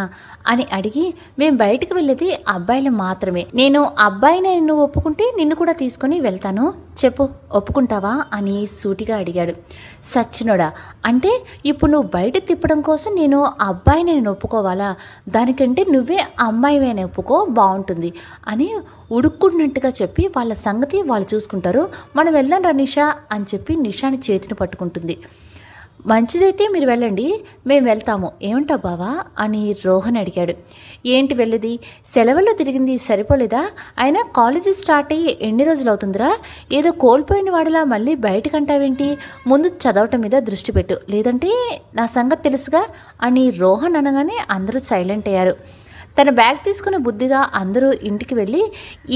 అని అడిగి, మేము బయటికి వెళ్ళేది అబ్బాయిలు మాత్రమే, నేను అబ్బాయిని నువ్వు ఒప్పుకుంటే నిన్ను కూడా తీసుకొని వెళ్తాను, చెప్పు ఒప్పుకుంటావా అని సూటిగా అడిగాడు. సచ్చినోడా, అంటే ఇప్పుడు నువ్వు బయట తిప్పడం కోసం నేను అబ్బాయిని నేను ఒప్పుకోవాలా? దానికంటే నువ్వే అమ్మాయివైనా ఒప్పుకో బాగుంటుంది అని ఉడుక్కున్నట్టుగా చెప్పి, వాళ్ళ సంగతి వాళ్ళు చూసుకుంటారు, మనం వెళ్దాం రా నిషా అని చెప్పి నిషాని చేతిని పట్టుకుంటుంది. మంచిదైతే మీరు వెళ్ళండి, మేము వెళ్తాము, ఏమంటావు బావా అని రోహన్ అడిగాడు. ఏంటి వెళ్ళేది, సెలవుల్లో తిరిగింది సరిపోలేదా? అయినా కాలేజీ స్టార్ట్ అయ్యి ఎన్ని రోజులు అవుతుందిరా? ఏదో కోల్పోయిన వాడిలా మళ్ళీ బయటకంటావేంటి? ముందు చదవటం మీద దృష్టి పెట్టు, లేదంటే నా సంగతి తెలుసుగా అని రోహన్ అనగానే అందరూ సైలెంట్ అయ్యారు. తన బ్యాగ్ తీసుకుని బుద్ధిగా అందరూ ఇంటికి వెళ్ళి,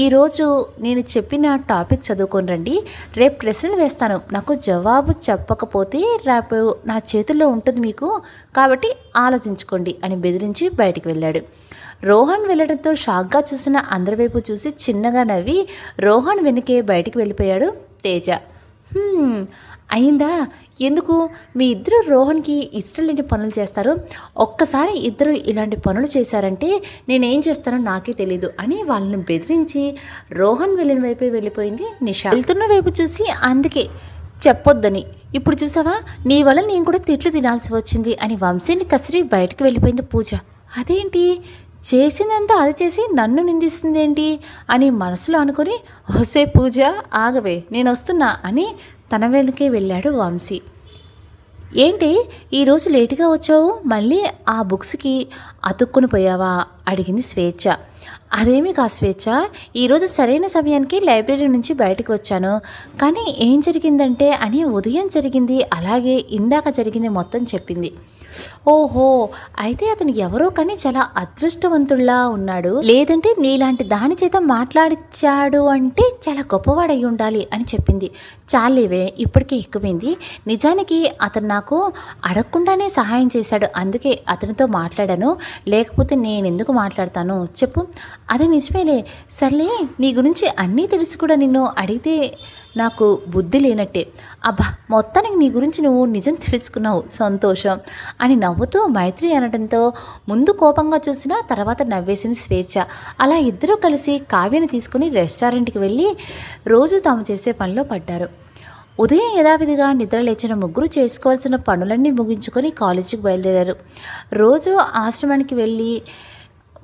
ఈరోజు నేను చెప్పిన టాపిక్ చదువుకొని రండి, రేపు ప్రశ్నలు వేస్తాను, నాకు జవాబు చెప్పకపోతే రేపు నా చేతుల్లో ఉంటుంది మీకు, కాబట్టి ఆలోచించుకోండి అని బెదిరించి బయటికి వెళ్ళాడు. రోహన్ వెళ్ళడంతో షాక్గా చూసిన అందరి వైపు చూసి చిన్నగా నవ్వి రోహన్ వెనుకే బయటికి వెళ్ళిపోయాడు తేజ. అయిందా? ఎందుకు మీ ఇద్దరు రోహన్కి ఇష్టం లేని పనులు చేస్తారు? ఒక్కసారి ఇద్దరు ఇలాంటి పనులు చేశారంటే నేనేం చేస్తానో నాకే తెలీదు అని వాళ్ళని బెదిరించి రోహన్ వెళ్ళిన వైపే వెళ్ళిపోయింది నిషా. వెళ్తున్న వైపు చూసి అందుకే చెప్పొద్దని, ఇప్పుడు చూసావా నీ వల్ల నేను కూడా తిట్లు తినాల్సి వచ్చింది అని వంశీని కసిరి బయటకు వెళ్ళిపోయింది పూజ. అదేంటి చేసిందంతా అది చేసి నన్ను నిందిస్తుంది ఏంటి అని మనసులో అనుకుని, హోసే పూజ ఆగవే నేను వస్తున్నా అని తన వెనుకే వెళ్ళాడు వంశీ. ఏంటి ఈరోజు లేటుగా వచ్చావు, మళ్ళీ ఆ బుక్స్కి అతుక్కుని పోయావా అడిగింది స్వేచ్ఛ. అదేమీ కా స్వేచ్ఛ, ఈరోజు సరైన సమయానికి లైబ్రరీ నుంచి బయటకు వచ్చాను, కానీ ఏం జరిగిందంటే అని ఉదయం జరిగింది అలాగే ఇందాక జరిగింది మొత్తం చెప్పింది. ఓహో, అయితే అతను ఎవరో కానీ చాలా అదృష్టవంతుల్లా ఉన్నాడు, లేదంటే నీలాంటి దాని చేత మాట్లాడిచ్చాడు అంటే చాలా గొప్పవాడై ఉండాలి అని చెప్పింది. చాలేవే ఇప్పటికే ఎక్కువైంది, నిజానికి అతను నాకు అడగకుండానే సహాయం చేశాడు, అందుకే అతనితో మాట్లాడాను, లేకపోతే నేను ఎందుకు మాట్లాడతాను చెప్పు. అది నిజమేలే, సర్లే నీ గురించి అన్నీ తెలిసి కూడా నిన్ను అడిగితే నాకు బుద్ధి లేనట్టే. అబ్బా మొత్తానికి నీ గురించి నువ్వు నిజం తెలుసుకున్నావు, సంతోషం అని నవ్వుతూ మైత్రి అనడంతో ముందు కోపంగా చూసినా తర్వాత నవ్వేసింది స్వేచ్ఛ. అలా ఇద్దరూ కలిసి కావ్యని తీసుకుని రెస్టారెంట్కి వెళ్ళి రోజు తాము చేసే పనిలో పడ్డారు. ఉదయం యథావిధిగా నిద్ర లేచిన ముగ్గురు చేసుకోవాల్సిన పనులన్నీ ముగించుకొని కాలేజీకి బయలుదేరారు. రోజు ఆశ్రమానికి వెళ్ళి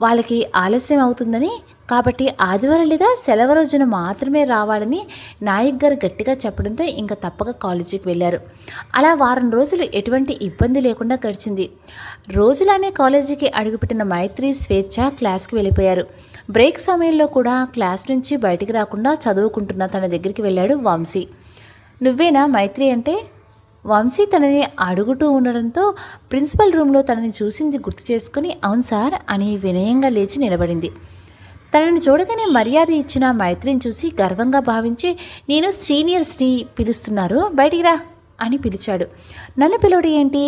వాళ్ళకి ఆలస్యం అవుతుందని, కాబట్టి ఆదివారం లేదా సెలవు రోజున మాత్రమే రావాలని నాయక్ గారు గట్టిగా చెప్పడంతో ఇంకా తప్పక కాలేజీకి వెళ్ళారు. అలా వారం రోజులు ఎటువంటి ఇబ్బంది లేకుండా గడిచింది. రోజులానే కాలేజీకి అడుగుపెట్టిన మైత్రి స్వేచ్ఛ క్లాస్కి వెళ్ళిపోయారు. బ్రేక్ సమయంలో కూడా క్లాస్ నుంచి బయటికి రాకుండా చదువుకుంటున్న తన దగ్గరికి వెళ్ళాడు వంశీ. నువ్వేనా మైత్రి అంటే? వంశీ తనని అడుగుతూ ఉండడంతో ప్రిన్సిపల్ రూమ్లో తనని చూసింది గుర్తు చేసుకుని అవును సార్ అని వినయంగా లేచి నిలబడింది. తనని చూడగానే మర్యాద ఇచ్చిన మైత్రిని చూసి గర్వంగా భావించి, నేను సీనియర్స్ని పిలుస్తున్నారు బయటికి రా అని పిలిచాడు. నన్ను పిలవడం ఏంటి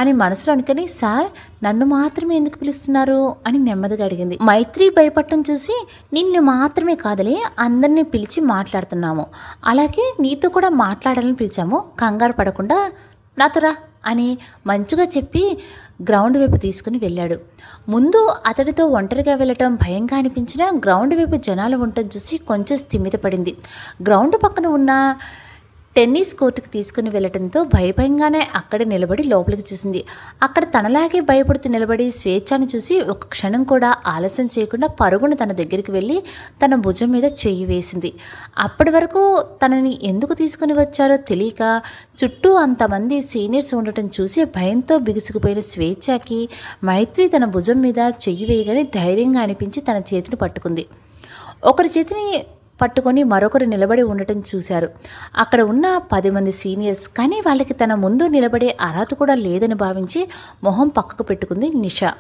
అని మనసులో అనుకుని, సార్ నన్ను మాత్రమే ఎందుకు పిలుస్తున్నారు అని నెమ్మదిగా అడిగింది. మైత్రి భయపడటం చూసి, నిన్ను మాత్రమే కాదులే అందరినీ పిలిచి మాట్లాడుతున్నాము, అలాగే నీతో కూడా మాట్లాడాలని పిలిచాము, కంగారు పడకుండా నాతో రా అని మంచిగా చెప్పి గ్రౌండ్ వైపు తీసుకుని వెళ్ళాడు. ముందు అతడితో ఒంటరిగా వెళ్ళటం భయంగా అనిపించినా గ్రౌండ్ వైపు జనాలు ఉండటం చూసి కొంచెం స్థిమితపడింది. గ్రౌండ్ పక్కన ఉన్న టెన్నిస్ కోర్టుకి తీసుకుని వెళ్ళటంతో భయభయంగానే అక్కడే నిలబడి లోపలికి చూసింది. అక్కడ తనలాగే భయపడుతూ నిలబడి స్వేచ్ఛను చూసి ఒక క్షణం కూడా ఆలస్యం చేయకుండా పరుగున తన దగ్గరికి వెళ్ళి తన భుజం మీద చెయ్యి వేసింది. అప్పటి వరకు తనని ఎందుకు తీసుకుని వచ్చారో తెలియక చుట్టూ అంతమంది సీనియర్స్ ఉండటం చూసి భయంతో బిగుసుకుపోయిన స్వేచ్ఛకి మైత్రి తన భుజం మీద చెయ్యి వేయగానే ధైర్యంగా అనిపించి తన చేతిని పట్టుకుంది. ఒకరి చేతిని పట్టుకొని మరొకరు నిలబడి ఉండటం చూశారు. అక్కడ ఉన్న 10 మంది సీనియర్స్, కానీ వాళ్ళకి తన ముందు నిలబడే అర్హత కూడా లేదని భావించి మొహం పక్కకు పెట్టుకుంది నిషా.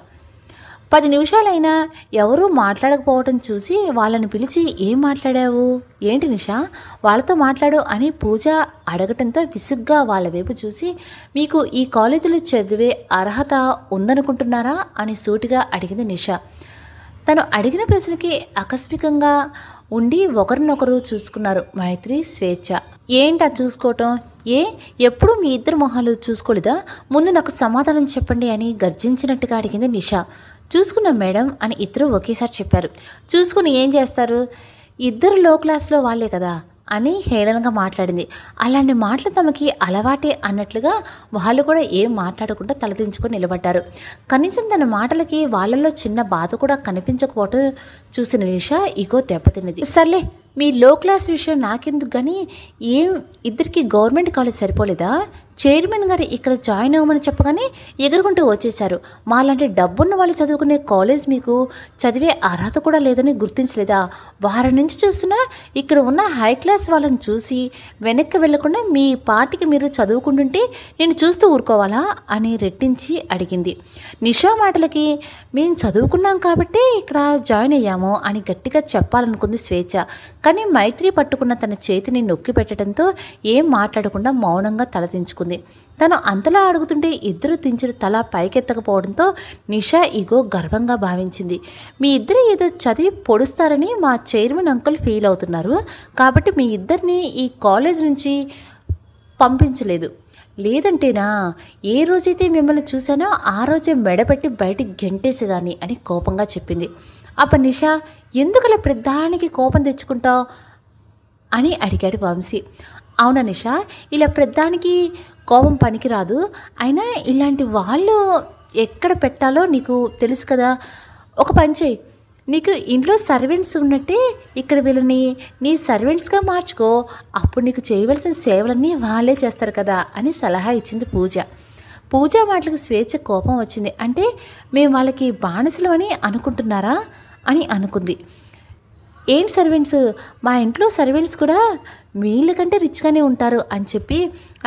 10 నిమిషాలైనా ఎవరూ మాట్లాడకపోవటం చూసి వాళ్ళని పిలిచి ఏం మాట్లాడావు ఏంటి నిషా, వాళ్ళతో మాట్లాడు అని పూజ అడగటంతో విసుగ్గా వాళ్ళ వైపు చూసి, మీకు ఈ కాలేజీలో చదివే అర్హత ఉందనుకుంటున్నారా అని సూటిగా అడిగింది నిషా. తను అడిగిన ప్రశ్నకి ఆకస్మికంగా ఉండి ఒకరినొకరు చూసుకున్నారు మైత్రి స్వేచ్ఛ. ఏంటా చూసుకోవటం, ఎప్పుడు మీ ఇద్దరు మొహాలు చూసుకోలేదా, ముందు నాకు సమాధానం చెప్పండి అని గర్జించినట్టుగా అడిగింది నిషా. చూసుకున్నాం మేడం అని ఇద్దరు ఒకేసారి చెప్పారు. చూసుకుని ఏం చేస్తారు, ఇద్దరు లో క్లాస్లో వాళ్ళే కదా అని హేళనగా మాట్లాడింది. అలాంటి మాటలు తమకి అలవాటే అన్నట్లుగా వాళ్ళు కూడా ఏం మాట్లాడకుండా తలదించుకొని నిలబడ్డారు. కనీసం తన మాటలకి వాళ్ళల్లో చిన్న బాధ కూడా కనిపించకపోవటం చూసిన నిషా ఇగో దెబ్బతిన్నది. సర్లే మీ లో క్లాస్ విషయం నాకెందుకు కానీ, ఏం ఇద్దరికి గవర్నమెంట్ కాలేజ్ సరిపోలేదా, చైర్మన్ గారు ఇక్కడ జాయిన్ అవ్వమని చెప్పగానే ఎగురుకుంటూ వచ్చేశారు. మాలాంటి డబ్బున్న వాళ్ళు చదువుకునే కాలేజ్ మీకు చదివే అర్హత కూడా లేదని గుర్తించలేదా? వారం నుంచి చూస్తున్నా ఇక్కడ ఉన్న హై క్లాస్ వాళ్ళని చూసి వెనక్కి వెళ్లకుండా మీ పాటికి మీరు చదువుకుంటుంటే నేను చూస్తూ ఊరుకోవాలా అని రెట్టించి అడిగింది. నిషా మాటలకి మేము చదువుకున్నాం కాబట్టి ఇక్కడ జాయిన్ అయ్యాము అని గట్టిగా చెప్పాలనుకుంది స్వేచ్ఛ. కానీ మైత్రి పట్టుకున్న తన చేతిని నొక్కి పెట్టడంతో ఏం మాట్లాడకుండా మౌనంగా తలదించుకుంది. తను అంతలా అడుగుతుంటే ఇద్దరు దించిన తల పైకెత్తకపోవడంతో నిషా ఇగో గర్వంగా భావించింది. మీ ఇద్దరు ఏదో చదివి పొడుస్తారని మా చైర్మన్ అంకుల్ ఫీల్ అవుతున్నారు, కాబట్టి మీ ఇద్దరిని ఈ కాలేజ్ నుంచి పంపించలేదు. లేదంటేనా ఏ రోజైతే మిమ్మల్ని చూశానో ఆ రోజే మెడపెట్టి బయటికి గెంటేసేదాన్ని అని కోపంగా చెప్పింది. అప్ప నిషా ఎందుకలా ప్రధానికి కోపం తెచ్చుకుంటావు అని అడిగాడు వంశీ. అవునా నిషా, ఇలా ప్రధానికి కోపం పనికిరాదు. అయినా ఇలాంటి వాళ్ళు ఎక్కడ పెట్టాలో నీకు తెలుసు కదా. ఒక పని చేయి, నీకు ఇంట్లో సర్వెంట్స్ ఉన్నట్టే ఇక్కడ వీళ్ళని నీ సర్వెంట్స్గా మార్చుకో, అప్పుడు నీకు చేయవలసిన సేవలన్నీ వాళ్ళే చేస్తారు కదా అని సలహా ఇచ్చింది పూజ. పూజ మాటలకు స్వేచ్ఛ కోపం వచ్చింది. అంటే మేము వాళ్ళకి బానిసలు అని అనుకుంటున్నారా అని అనుకుంది. ఏంటి సర్వెంట్స్, మా ఇంట్లో సర్వెంట్స్ కూడా వీళ్ళకంటే రిచ్గానే ఉంటారు అని చెప్పి,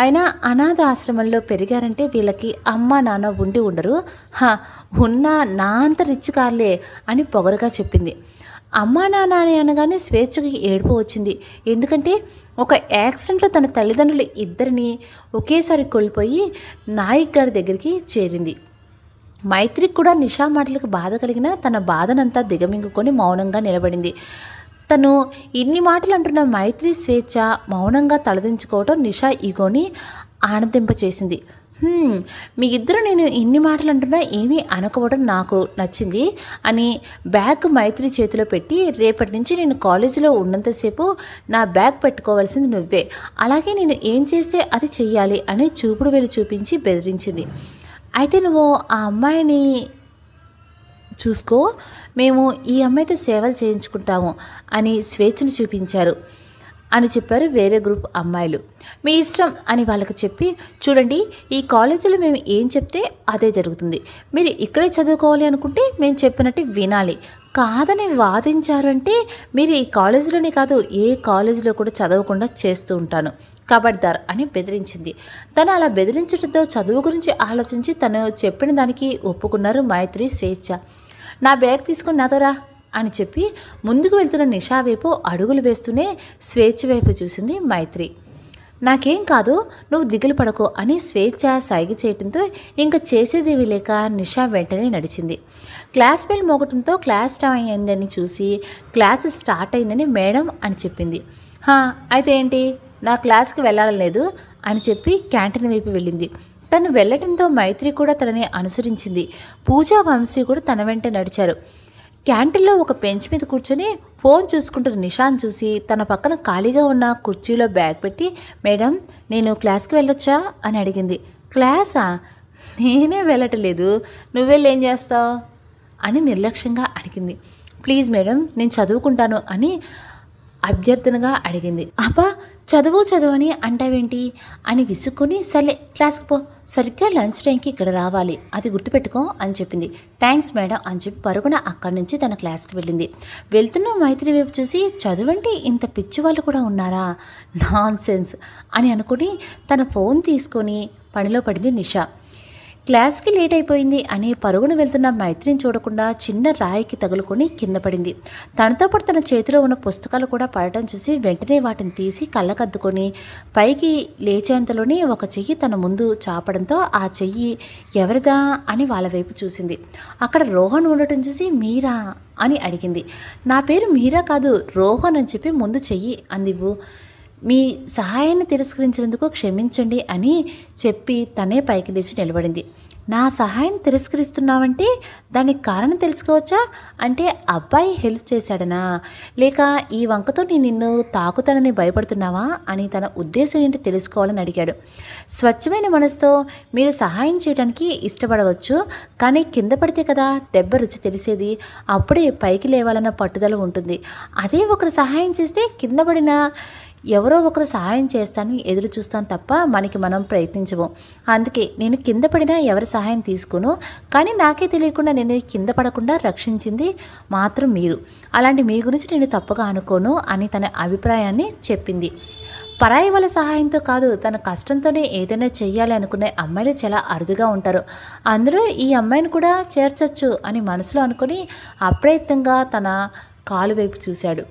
అయినా అనాథ ఆశ్రమంలో పెరిగారంటే వీళ్ళకి అమ్మ నాన్న ఉండి ఉండరు, ఉన్నా నా అంత రిచ్ కార్లే అని పొగరుగా చెప్పింది. అమ్మా నాన్న అని అనగానే స్వేచ్ఛకి ఏడుపు వచ్చింది. ఎందుకంటే ఒక యాక్సిడెంట్లో తన తల్లిదండ్రులు ఇద్దరిని ఒకేసారి కోల్పోయి నాయక్ గారి దగ్గరికి చేరింది. మైత్రికి కూడా నిషా మాటలకు బాధ కలిగిన తన బాధనంతా దిగమింగుకొని మౌనంగా నిలబడింది. తను ఇన్ని మాటలు అంటున్న మైత్రి స్వేచ్ఛ మౌనంగా తలదించుకోవడం నిషా ఈగోని ఆనందింపచేసింది. మీ ఇద్దరు నేను ఇన్ని మాటలు అంటున్నా ఏమీ అనుకోవడం నాకు నచ్చింది అని బ్యాగ్ మైత్రి చేతిలో పెట్టి, రేపటి నుంచి నేను కాలేజీలో ఉన్నంతసేపు నా బ్యాగ్ పెట్టుకోవాల్సింది నువ్వే, అలాగే నేను ఏం చేస్తే అది చెయ్యాలి అని చూపుడు వేలు చూపించి బెదిరించింది. అయితే నువ్వు ఆ అమ్మాయిని చూసుకో, మేము ఈ అమ్మాయితో సేవలు చేయించుకుంటాము అని స్వేచ్ఛను చూపించారు అని చెప్పారు వేరే గ్రూప్ అమ్మాయిలు. మీ ఇష్టం అని వాళ్ళకి చెప్పి, చూడండి ఈ కాలేజీలో మేము ఏం చెప్తే అదే జరుగుతుంది, మీరు ఇక్కడే చదువుకోవాలి అనుకుంటే మేము చెప్పినట్టు వినాలి, కాదని వాదించారంటే మీరు ఈ కాలేజీలోనే కాదు ఏ కాలేజీలో కూడా చదవకుండా చేస్తూ ఉంటాను, కబడ్దార్ అని బెదిరించింది. తను అలా బెదిరించడంతో చదువు గురించి ఆలోచించి తను చెప్పిన దానికి ఒప్పుకున్నారు మైత్రి స్వేచ్ఛ. నా బ్యాగ్ తీసుకుని నాతో రా అని చెప్పి ముందుకు వెళ్తున్న నిషా వైపు అడుగులు వేస్తూనే స్వేచ్ఛ వైపు చూసింది మైత్రి. నాకేం కాదు, నువ్వు దిగులు పడకు అని స్వేచ్ఛ సైగ చేయడంతో ఇంకా చేసేదేవి లేక నిషా వెంటనే నడిచింది. క్లాస్ బెల్ మోగటంతో క్లాస్ టైం అయిందని చూసి క్లాస్ స్టార్ట్ అయిందని మేడం అని చెప్పింది. అయితే ఏంటి, నా క్లాస్కి వెళ్ళాలని లేదు అని చెప్పి క్యాంటీన్ వైపు వెళ్ళింది. తను వెళ్ళటంతో మైత్రి కూడా తనని అనుసరించింది. పూజా వంశీ కూడా తన వెంట నడిచారు. క్యాంటీన్లో ఒక బెంచ్ మీద కూర్చొని ఫోన్ చూసుకుంటున్న నిషాన్ చూసి తన పక్కన ఖాళీగా ఉన్న కుర్చీలో బ్యాగ్ పెట్టి, మేడం నేను క్లాస్కి వెళ్ళొచ్చా అని అడిగింది. క్లాసా, నేనే వెళ్ళటలేదు, నువ్వెళ్ళి ఏం చేస్తావు అని నిర్లక్ష్యంగా అడిగింది. ప్లీజ్ మేడం నేను చదువుకుంటాను అని అభ్యర్థనగా అడిగింది. అబ్బా చదువు చదువు అని అంటావేంటి అని విసుక్కుని, సర్లే క్లాస్కి పో, సరిగ్గా లంచ్ టైంకి ఇక్కడ రావాలి, అది గుర్తుపెట్టుకో అని చెప్పింది. థ్యాంక్స్ మేడం అని చెప్పి పరుగున అక్కడి నుంచి తన క్లాస్కి వెళ్ళింది. వెళ్తున్న మైత్రి వైపు చూసి, చదువంటే ఇంత పిచ్చి వాళ్ళు కూడా ఉన్నారా, నాన్ సెన్స్ అని అనుకుని తన ఫోన్ తీసుకొని పనిలో పడింది నిషా. క్లాస్కి లేట్ అయిపోయింది అని పరుగున వెళ్తున్న మైత్రిని చూడకుండా చిన్న రాయికి తగులుకొని కింద పడింది. తనతో పాటు తన చేతిలో ఉన్న పుస్తకాలు కూడా పడటం చూసి వెంటనే వాటిని తీసి కళ్ళకద్దుకొని పైకి లేచేంతలోనే ఒక చెయ్యి తన ముందు చాపడంతో ఆ చెయ్యి ఎవరిదా అని వాళ్ళ వైపు చూసింది. అక్కడ రోహన్ ఉండటం చూసి మీరా అని అడిగింది. నా పేరు మీరా కాదు, రోహన్ అని చెప్పి ముందు చెయ్యి అందివు, మీ సహాయాన్ని తిరస్కరించినందుకు క్షమించండి అని చెప్పి తనే పైకి లేచి నిలబడింది. నా సహాయం తిరస్కరిస్తున్నావంటే దానికి కారణం తెలుసుకోవచ్చా? అంటే అబ్బాయి హెల్ప్ చేశాడనా, లేక ఈ వంకతో నేను నిన్ను తాకుతానని భయపడుతున్నావా అని తన ఉద్దేశం ఏంటో తెలుసుకోవాలని అడిగాడు. స్వచ్ఛమైన మనసుతో మీరు సహాయం చేయడానికి ఇష్టపడవచ్చు, కానీ కింద పడితే కదా దెబ్బ రుచి తెలిసేది, అప్పుడే పైకి లేవాలన్న పట్టుదల ఉంటుంది. అదే ఒకరు సహాయం చేస్తే కింద పడిన ఎవరో ఒకరు సహాయం చేస్తానని ఎదురు చూస్తాను తప్ప మనకి మనం ప్రయత్నించము. అందుకే నేను కింద పడినా ఎవరి సహాయం తీసుకోను. కానీ నాకే తెలియకుండా నేను కింద పడకుండా రక్షించింది మాత్రం మీరు. అలాంటి మీ గురించి నేను తప్పుగా అనుకోను అని తన అభిప్రాయాన్ని చెప్పింది. పరాయి వాళ్ళ సహాయంతో కాదు, తన కష్టంతోనే ఏదైనా చెయ్యాలి అనుకునే అమ్మాయిలు చాలా అరుదుగా ఉంటారు. అందులో ఈ అమ్మాయిని కూడా చేర్చచ్చు అని మనసులో అనుకుని అప్రయత్నంగా తన కాలు వైపు చూశాడు.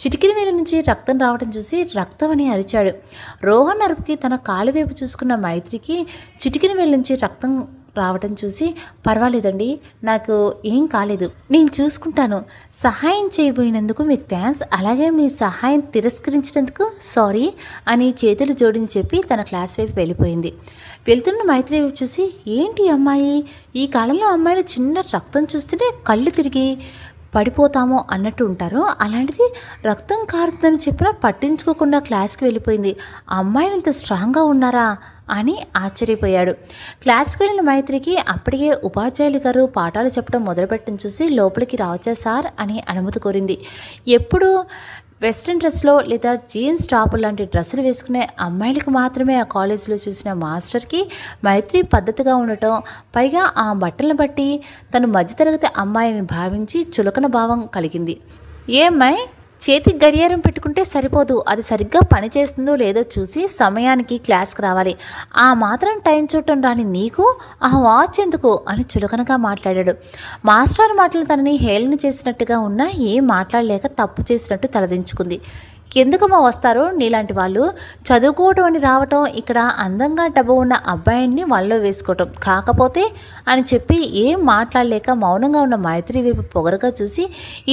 చిటికిన వేలు నుంచి రక్తం రావడం చూసి రక్తం అని అరిచాడు. రోహన్ అరుపుకి తన కాలు వైపు చూసుకున్న మైత్రికి చిటికిన వేలు నుంచి రక్తం రావటం చూసి, పర్వాలేదండి, నాకు ఏం కాలేదు, నేను చూసుకుంటాను, సహాయం చేయబోయినందుకు మీకు థ్యాంక్స్, అలాగే మీ సహాయం తిరస్కరించినందుకు సారీ అని చేతులు జోడించి చెప్పి తన క్లాస్ వైపు వెళ్ళిపోయింది. వెళ్తున్న మైత్రి వైపు చూసి, ఏంటి అమ్మాయి, ఈ కాలంలో అమ్మాయిలు చిన్న రక్తం చూస్తేనే కళ్ళు తిరిగి పడిపోతామో అన్నట్టు ఉంటారు, అలాంటిది రక్తం కారుతుందని చెప్పినా పట్టించుకోకుండా క్లాస్కి వెళ్ళిపోయింది. అమ్మాయిలు ఇంత స్ట్రాంగ్గా ఉన్నారా అని ఆశ్చర్యపోయాడు. క్లాస్కి వెళ్ళిన మైత్రికి అప్పటికే ఉపాధ్యాయులు గారు పాఠాలు చెప్పడం మొదలుపెట్టడం చూసి లోపలికి రావచ్చా సార్ అని అనుమతి కోరింది. ఎప్పుడు వెస్ట్రన్ డ్రెస్లో లేదా జీన్స్ టాప్ లాంటి డ్రెస్సులు వేసుకునే అమ్మాయిలకు మాత్రమే ఆ కాలేజీలో చూసిన మాస్టర్కి మైత్రి పద్ధతిగా ఉండటం, పైగా ఆ బట్టలను బట్టి తను మధ్యతరగతి అమ్మాయిని భావించి చులకన భావం కలిగింది. ఏ అమ్మాయి, చేతికి గడియారం పెట్టుకుంటే సరిపోదు, అది సరిగ్గా పనిచేస్తుందో లేదో చూసి సమయానికి క్లాస్కి రావాలి, ఆ మాత్రం టైం చూడటం రాని నీకు ఆ వాచ్ ఎందుకు అని చులకనగా మాట్లాడాడు. మాస్టర్ మాటలు తనని హేళన చేసినట్టుగా ఉన్నా ఏం మాట్లాడలేక తప్పు చేసినట్టు తలదించుకుంది. ఎందుకమ్మా వస్తారు నీలాంటి వాళ్ళు, చదువుకోవటం అని రావటం, ఇక్కడ అందంగా డబ్బు ఉన్న అబ్బాయిని వాళ్ళలో వేసుకోవటం, కాకపోతే అని చెప్పి ఏం మాట్లాడలేక మౌనంగా ఉన్న మైత్రి వైపు పొగరగా చూసి,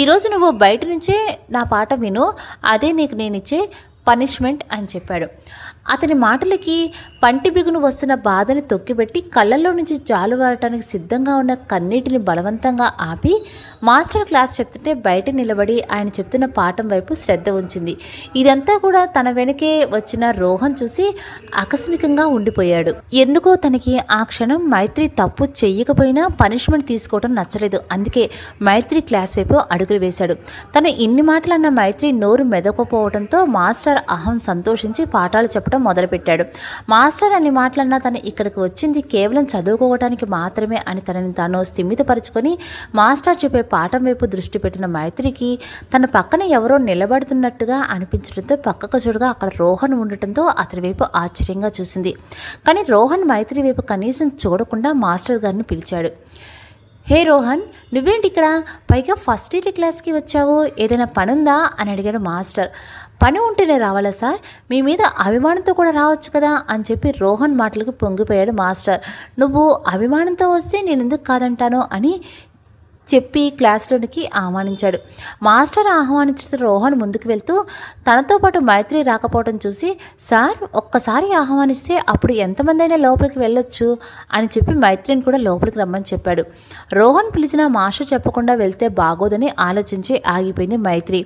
ఈరోజు నువ్వు బయట నుంచే నా పాట విను, అదే నీకు నేను ఇచ్చే పనిష్మెంట్ అని చెప్పాడు. అతని మాటలకి పంటి బిగును వస్తున్న బాధని తొక్కిపెట్టి కళ్ళల్లో నుంచి జాలువారటానికి సిద్ధంగా ఉన్న కన్నీటిని బలవంతంగా ఆపి మాస్టర్ క్లాస్ చెప్తుంటే బయట నిలబడి ఆయన చెప్తున్న పాఠం వైపు శ్రద్ధ ఉంచింది. ఇదంతా కూడా తన వెనకే వచ్చిన రోహన్ చూసి ఆకస్మికంగా ఉండిపోయాడు. ఎందుకో తనకి ఆ క్షణం మైత్రి తప్పు చెయ్యకపోయినా పనిష్మెంట్ తీసుకోవడం నచ్చలేదు. అందుకే మైత్రి క్లాస్ వైపు అడుగులు వేశాడు. తను ఇన్ని మాటలన్న మైత్రి నోరు మెదకపోవడంతో మాస్టర్ అహం సంతోషించి పాఠాలు చెప్పడం మొదలుపెట్టాడు. మాస్టర్ అన్ని మాటలన్నా తను ఇక్కడికి వచ్చింది కేవలం చదువుకోవడానికి మాత్రమే అని తనని తాను స్థిమితపరుచుకొని మాస్టర్ చెప్పే పాఠం వైపు దృష్టి పెట్టిన మైత్రికి తన పక్కన ఎవరో నిలబడుతున్నట్టుగా అనిపించడంతో పక్కకు చూడగా అక్కడ రోహన్ ఉండటంతో అతని వైపు ఆశ్చర్యంగా చూసింది. కానీ రోహన్ మైత్రి వైపు కనీసం చూడకుండా మాస్టర్ గారిని పిలిచాడు. హే రోహన్, నువ్వేంటి ఇక్కడ, పైగా ఫస్ట్ ఇయర్ క్లాస్కి వచ్చావు, ఏదైనా పనుందా అని అడిగాడు మాస్టర్. పని ఉంటేనే రావాలా సార్, మీ మీద అభిమానంతో కూడా రావచ్చు కదా అని చెప్పి రోహన్ మాటలకు పొంగిపోయాడు మాస్టర్. నువ్వు అభిమానంతో వస్తే నేను ఎందుకు కాదంటాను అని చెప్పి క్లాస్లోనికి ఆహ్వానించాడు. మాస్టర్ ఆహ్వానించిన రోహన్ ముందుకు వెళ్తూ తనతో పాటు మైత్రి రాకపోవడం చూసి, సార్ ఒక్కసారి ఆహ్వానిస్తే అప్పుడు ఎంతమంది అయినా లోపలికి వెళ్ళొచ్చు అని చెప్పి మైత్రిని కూడా లోపలికి రమ్మని చెప్పాడు. రోహన్ పిలిచిన మాస్టర్ చెప్పకుండా వెళ్తే బాగోదని ఆలోచించి ఆగిపోయింది మైత్రి.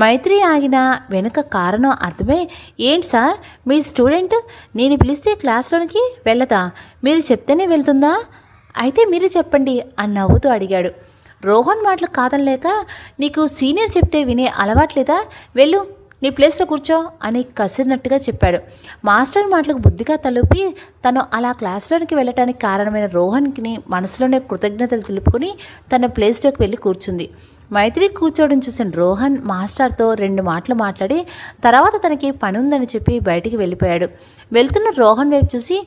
మైత్రి ఆగిన వెనుక కారణం అర్థమే, ఏంటి సార్ మీ స్టూడెంట్ నేను పిలిస్తే క్లాస్లోనికి వెళ్ళదా, మీరు చెప్తేనే వెళ్తుందా, అయితే మీరే చెప్పండి అని నవ్వుతూ అడిగాడు. రోహన్ మాటలు కాదనలేక, నీకు సీనియర్ చెప్తే వినే అలవాట్లేదా, వెళ్ళు నీ ప్లేస్లో కూర్చో అని కసిరినట్టుగా చెప్పాడు. మాస్టర్ మాటలకు బుద్ధిగా తలుపి తను అలా క్లాస్లోనికి వెళ్ళటానికి కారణమైన రోహన్కి మనసులోనే కృతజ్ఞతలు తెలుపుకొని తన ప్లేస్లోకి వెళ్ళి కూర్చుంది. మైత్రి కూర్చోవడం చూసిన రోహన్ మాస్టర్తో 2 మాటలు మాట్లాడి తర్వాత తనకి పని ఉందని చెప్పి బయటికి వెళ్ళిపోయాడు. వెళ్తున్న రోహన్ వైపు చూసి,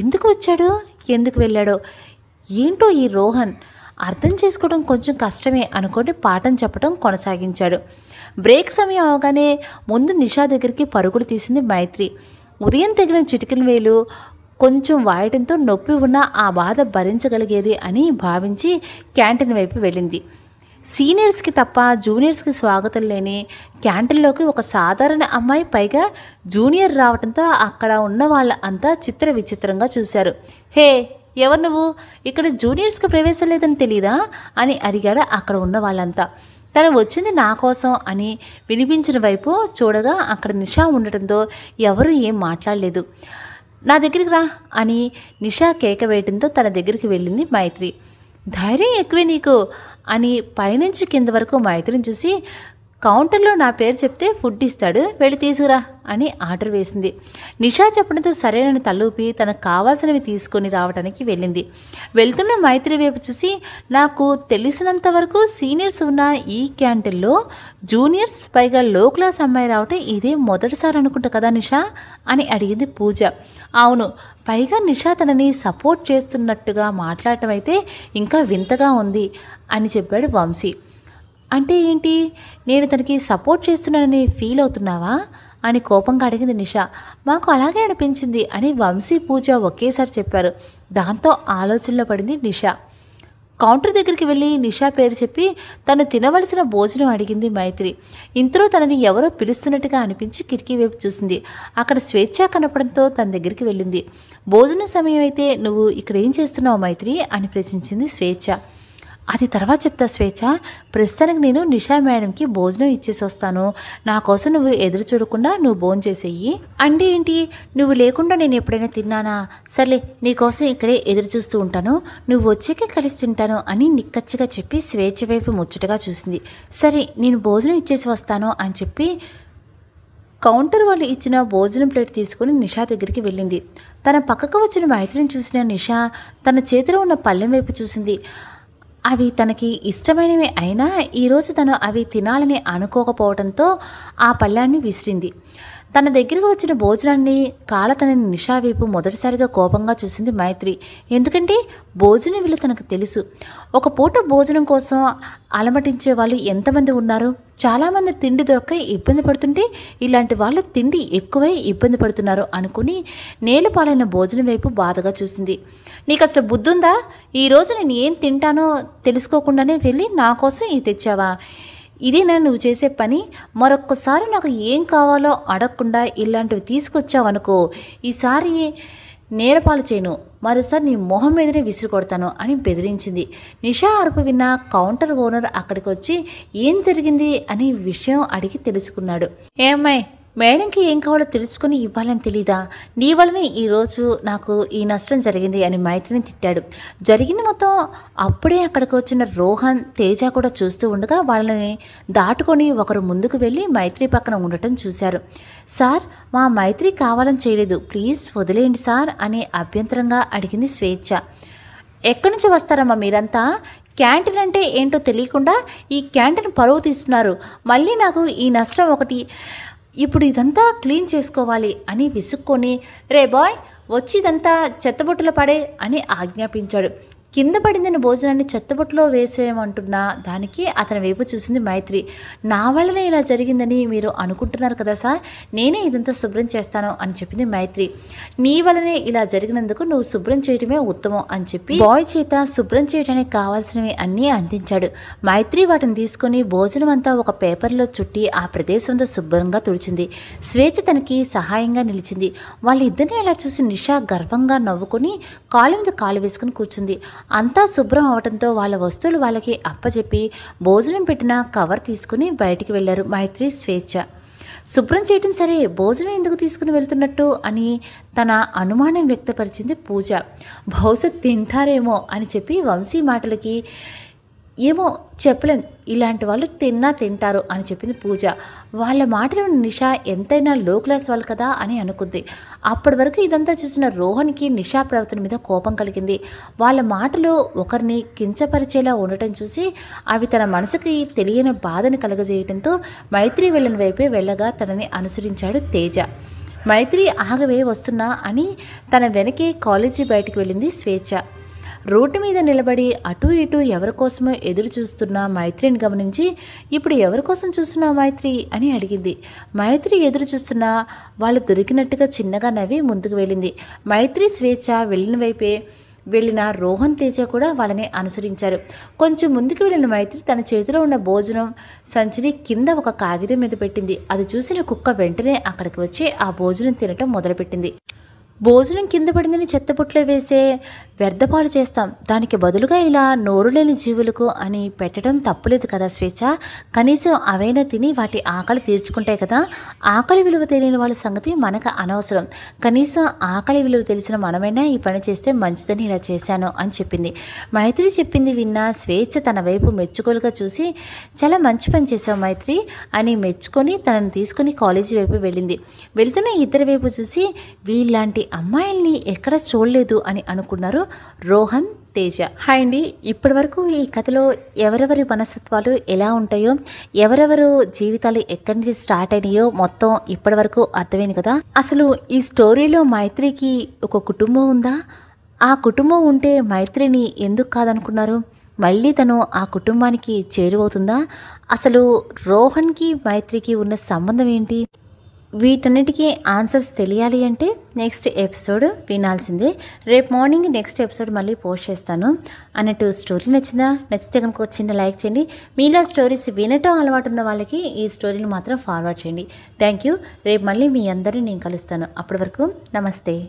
ఎందుకు వచ్చాడో ఎందుకు వెళ్ళాడో ఏంటో ఈ రోహన్, అర్థం చేసుకోవడం కొంచెం కష్టమే అనుకొని పాఠం చెప్పడం కొనసాగించాడు. బ్రేక్ సమయం అవగానే ముందు నిషా దగ్గరికి పరుగులు తీసింది మైత్రి. ఉదయం తగిలిన చిటికిన వేలు కొంచెం వాయడంతో నొప్పి ఉన్న ఆ బాధ భరించగలిగేది అని భావించి క్యాంటీన్ వైపు వెళ్ళింది. సీనియర్స్కి తప్ప జూనియర్స్కి స్వాగతం లేని క్యాంటీన్లోకి ఒక సాధారణ అమ్మాయి, పైగా జూనియర్ రావడంతో అక్కడ ఉన్న వాళ్ళ అంతా చిత్ర విచిత్రంగా చూశారు. హే, ఎవరు నువ్వు, ఇక్కడ జూనియర్స్కి ప్రవేశం లేదని తెలీదా అని అడిగాడు అక్కడ ఉన్న వాళ్ళంతా. తను వచ్చింది నా కోసం అని వినిపించిన వైపు చూడగా అక్కడ నిషా ఉండటంతో ఎవరూ ఏం మాట్లాడలేదు. నా దగ్గరికి రా అని నిషా కేక వేయడంతో తన దగ్గరికి వెళ్ళింది మైత్రి. ధైర్యం ఎక్కువే నీకు అని పైనుంచి కింద వరకు మైత్రిని చూసి కౌంటర్లో నా పేరు చెప్తే ఫుడ్ ఇస్తాడు, వెళ్ళి తీసుకురా అని ఆర్డర్ వేసింది. నిషా చెప్పడంతో సరేనని తలూపి తనకు కావాల్సినవి తీసుకొని రావడానికి వెళ్ళింది. వెళ్తున్న మైత్రి వైపు చూసి, నాకు తెలిసినంత వరకు సీనియర్స్ ఉన్న ఈ క్యాంటీన్లో జూనియర్స్ పైగా లో క్లాస్ అమ్మాయి రావటం ఇదే మొదటిసారి అనుకుంటా కదా నిషా అని అడిగింది పూజ. అవును, పైగా నిషా తనని సపోర్ట్ చేస్తున్నట్టుగా మాట్లాడటం అయితే ఇంకా వింతగా ఉంది అని చెప్పాడు వంశీ. అంటే ఏంటి, నేను తనకి సపోర్ట్ చేస్తున్నానని ఫీల్ అవుతున్నావా అని కోపంగా అడిగింది నిషా. మాకు అలాగే అనిపించింది అని వంశీ పూజ ఒకేసారి చెప్పారు. దాంతో ఆలోచనలో పడింది నిషా. కౌంటర్ దగ్గరికి వెళ్ళి నిషా పేరు చెప్పి తను తినవలసిన భోజనం అడిగింది మైత్రి. ఇంతలో తనని ఎవరో పిలుస్తున్నట్టుగా అనిపించి కిటికీ వైపు చూసింది. అక్కడ స్వేచ్ఛ కనపడంతో తన దగ్గరికి వెళ్ళింది. భోజన సమయం అయితే నువ్వు ఇక్కడ ఏం చేస్తున్నావు మైత్రి అని ప్రశ్నించింది స్వేచ్ఛ. అది తర్వాత చెప్తా స్వేచ్ఛ, ప్రస్తుతానికి నేను నిషా మేడంకి భోజనం ఇచ్చేసి వస్తాను. నా కోసం నువ్వు ఎదురు చూడకుండా నువ్వు భోజనం చేసేయి. అంటే ఏంటి, నువ్వు లేకుండా నేను ఎప్పుడైనా తిన్నానా? సర్లే, నీకోసం ఇక్కడే ఎదురు చూస్తూ ఉంటాను, నువ్వు వచ్చాక కలిసి తింటాను అని నిక్కచ్చిగా చెప్పి స్వేచ్ఛ వైపు ముచ్చటగా చూసింది. సరే, నేను భోజనం ఇచ్చేసి వస్తాను అని చెప్పి కౌంటర్ వాళ్ళు ఇచ్చిన భోజనం ప్లేట్ తీసుకుని నిషా దగ్గరికి వెళ్ళింది. తన పక్కకు వచ్చిన మైత్రిని చూసిన నిషా తన చేతిలో ఉన్న పళ్ళెం వైపు చూసింది. అవి తనకి ఇష్టమైనవి అయినా ఈరోజు తను అవి తినాలని అనుకోకపోవడంతో ఆ పళ్ళాన్ని విసిరింది. తన దగ్గరకు వచ్చిన భోజనాన్ని కాలతనని నిషా వైపు మొదటిసారిగా కోపంగా చూసింది మైత్రి. ఎందుకంటే భోజనం వీళ్ళు తనకు తెలుసు. ఒక పూట భోజనం కోసం అలమటించే వాళ్ళు ఎంతమంది ఉన్నారు? చాలామంది తిండి దొరక్క ఇబ్బంది పడుతుంటే ఇలాంటి వాళ్ళు తిండి ఎక్కువై ఇబ్బంది పడుతున్నారు అనుకుని నేలపాలైన భోజనం వైపు బాధగా చూసింది. నీకు అసలు బుద్ధుందా? ఈరోజు నేను ఏం తింటానో తెలుసుకోకుండానే వెళ్ళి నా కోసం ఇది తెచ్చావా? ఇదేనా నువ్వు చేసే పని? మరొక్కసారి నాకు ఏం కావాలో అడగకుండా ఇలాంటివి తీసుకొచ్చావనుకో, ఈసారి నేలపాలు చేయను, మరోసారి నీ మొహం మీదనే విసిరి కొడతాను అని బెదిరించింది. నిషా అరుపు విన్న కౌంటర్ ఓనర్ అక్కడికి వచ్చి ఏం జరిగింది అని విషయం అడిగి తెలుసుకున్నాడు. ఏమ్మాయి, మేడంకి ఏం కావాలో తెలుసుకుని ఇవ్వాలని తెలీదా? నీ వల్లనే ఈరోజు నాకు ఈ నష్టం జరిగింది అని మైత్రిని తిట్టాడు. జరిగింది మొత్తం అప్పుడే అక్కడికి వచ్చిన రోహన్, తేజ కూడా చూస్తూ ఉండగా వాళ్ళని దాటుకొని ఒకరు ముందుకు వెళ్ళి మైత్రి పక్కన ఉండటం చూశారు. సార్, మా మైత్రి కావాలని చేయలేదు, ప్లీజ్ వదిలేయండి సార్ అని అభ్యంతరంగా అడిగింది స్వేచ్ఛ. ఎక్కడి నుంచి వస్తారమ్మా మీరంతా? క్యాంటీన్ అంటే ఏంటో తెలియకుండా ఈ క్యాంటీన్ పరువు తీస్తున్నారు. మళ్ళీ నాకు ఈ నష్టం ఒకటి. ఇప్పుడు ఇదంతా క్లీన్ చేసుకోవాలి అని విసుక్కొని, రే బాయ్, వచ్చి ఇదంతా చెత్తబుట్టలో పడే అని ఆజ్ఞాపించాడు. కింద పడిందని భోజనాన్ని చెత్తబుట్టలో వేసేయమంటున్నా దానికి అతని వైపు చూసింది మైత్రి. నా వల్లనే ఇలా జరిగిందని మీరు అనుకుంటున్నారు కదా సార్, నేనే ఇదంతా శుభ్రం చేస్తాను అని చెప్పింది మైత్రి. నీ వల్లనే ఇలా జరిగినందుకు నువ్వు శుభ్రం చేయడమే ఉత్తమం అని చెప్పి బాయ్ చేత శుభ్రం చేయడానికి కావాల్సినవి అన్నీ అందించాడు. మైత్రి వాటిని తీసుకొని భోజనం అంతా ఒక పేపర్లో చుట్టి ఆ ప్రదేశంతో శుభ్రంగా తుడిచింది. స్వేచ్ఛ తనకి సహాయంగా నిలిచింది. వాళ్ళిద్దరిని ఇలా చూసి నిషా గర్వంగా నవ్వుకొని కాలు మీద కాలు వేసుకుని కూర్చుంది. అంతా శుభ్రం అవడంతో వాళ్ళ వస్తువులు వాళ్ళకి అప్పచెప్పి భోజనం పెట్టిన కవర్ తీసుకుని బయటికి వెళ్లారు మైత్రి, స్వేచ్ఛ. శుభ్రం చేయటం సరే, భోజనం ఎందుకు తీసుకుని వెళ్తున్నట్టు అని తన అనుమానం వ్యక్తపరిచింది పూజ. బహుశా తింటారేమో అని చెప్పి వంశీ మాటలకి ఏమో చెప్పలేం, ఇలాంటి వాళ్ళు తిన్నా తింటారు అని చెప్పింది పూజ. వాళ్ళ మాటలు నిషా ఎంతైనా లో క్లాస్ వాళ్ళు కదా అని అనుకుంది. అప్పటి వరకు ఇదంతా చూసిన రోహన్కి నిషా ప్రవర్తన మీద కోపం కలిగింది. వాళ్ళ మాటలు ఒకరిని కించపరిచేలా ఉండటం చూసి అవి తన మనసుకి తెలియని బాధని కలగజేయడంతో మైత్రి వెళ్ళిన వైపే వెళ్ళగా తనని అనుసరించాడు తేజ. మైత్రి ఆగవే వస్తున్నా అని తన వెనకే కాలేజీ బయటికి వెళ్ళింది స్వేచ్ఛ. రోడ్డు మీద నిలబడి అటూ ఇటూ ఎవరి కోసమో ఎదురు చూస్తున్న మైత్రిని గమనించి, ఇప్పుడు ఎవరి కోసం చూస్తున్నావు మైత్రి అని అడిగింది. మైత్రి ఎదురు చూస్తున్నా వాళ్ళు దొరికినట్టుగా చిన్నగా నవ్వి ముందుకు వెళ్ళింది. మైత్రి, స్వేచ్ఛ వెళ్ళిన వైపే వెళ్ళిన రోహన్, తేజ కూడా వాళ్ళని అనుసరించారు. కొంచెం ముందుకు వెళ్ళిన మైత్రి తన చేతిలో ఉన్న భోజనం సంచిని కింద ఒక కాగితం మీద పెట్టింది. అది చూసిన కుక్క వెంటనే అక్కడికి వచ్చి ఆ భోజనం తినటం మొదలుపెట్టింది. భోజనం కింద పడిందని చెత్తబుట్టలో వేసే వ్యర్థపాలు చేస్తాం. దానికి బదులుగా ఇలా నోరు లేని జీవులకు అని పెట్టడం తప్పులేదు కదా స్వేచ్ఛ. కనీసం అవైనా తిని వాటి ఆకలి తీర్చుకుంటాయి కదా. ఆకలి విలువ తెలియని వాళ్ళ సంగతి మనకు అనవసరం. కనీసం ఆకలి విలువ తెలిసిన మనమైనా ఈ పని చేస్తే మంచిదని ఇలా చేశాను అని చెప్పింది. మైత్రి చెప్పింది విన్న స్వేచ్ఛ తన వైపు మెచ్చుకోలుగా చూసి, చాలా మంచి పని చేశావు మైత్రి అని మెచ్చుకొని తనను తీసుకుని కాలేజీ వైపు వెళ్ళింది. వెళ్తున్న ఇద్దరి వైపు చూసి, వీళ్ళలాంటి అమ్మాయిల్ని ఎక్కడ చూడలేదు అని అనుకున్నారు రోహన్, తేజ. హాయ్ అండి. ఇప్పటి వరకు ఈ కథలో ఎవరెవరి మనస్తత్వాలు ఎలా ఉంటాయో, ఎవరెవరు జీవితాలు ఎక్కడి నుంచి స్టార్ట్ అయినాయో మొత్తం ఇప్పటి వరకు అర్థమైంది కదా. అసలు ఈ స్టోరీలో మైత్రికి ఒక కుటుంబం ఉందా? ఆ కుటుంబం ఉంటే మైత్రిని ఎందుకు కాదనుకున్నారు? మళ్ళీ తను ఆ కుటుంబానికి చేరువవుతుందా? అసలు రోహన్కి మైత్రికి ఉన్న సంబంధం ఏంటి? వీటన్నిటికీ ఆన్సర్స్ తెలియాలి అంటే నెక్స్ట్ ఎపిసోడ్ వినాల్సిందే. రేపు మార్నింగ్ నెక్స్ట్ ఎపిసోడ్ మళ్ళీ పోస్ట్ చేస్తాను అన్నట్టు. స్టోరీ నచ్చిందా? నచ్చితే కనుక ఒక చిన్న లైక్ చేయండి. మీలో స్టోరీస్ వినటం అలవాటు ఉన్న వాళ్ళకి ఈ స్టోరీని మాత్రం ఫార్వర్డ్ చేయండి. Thank you. రేపు మళ్ళీ మీ అందరినీ నేను కలుస్తాను. అప్పటి వరకు నమస్తే.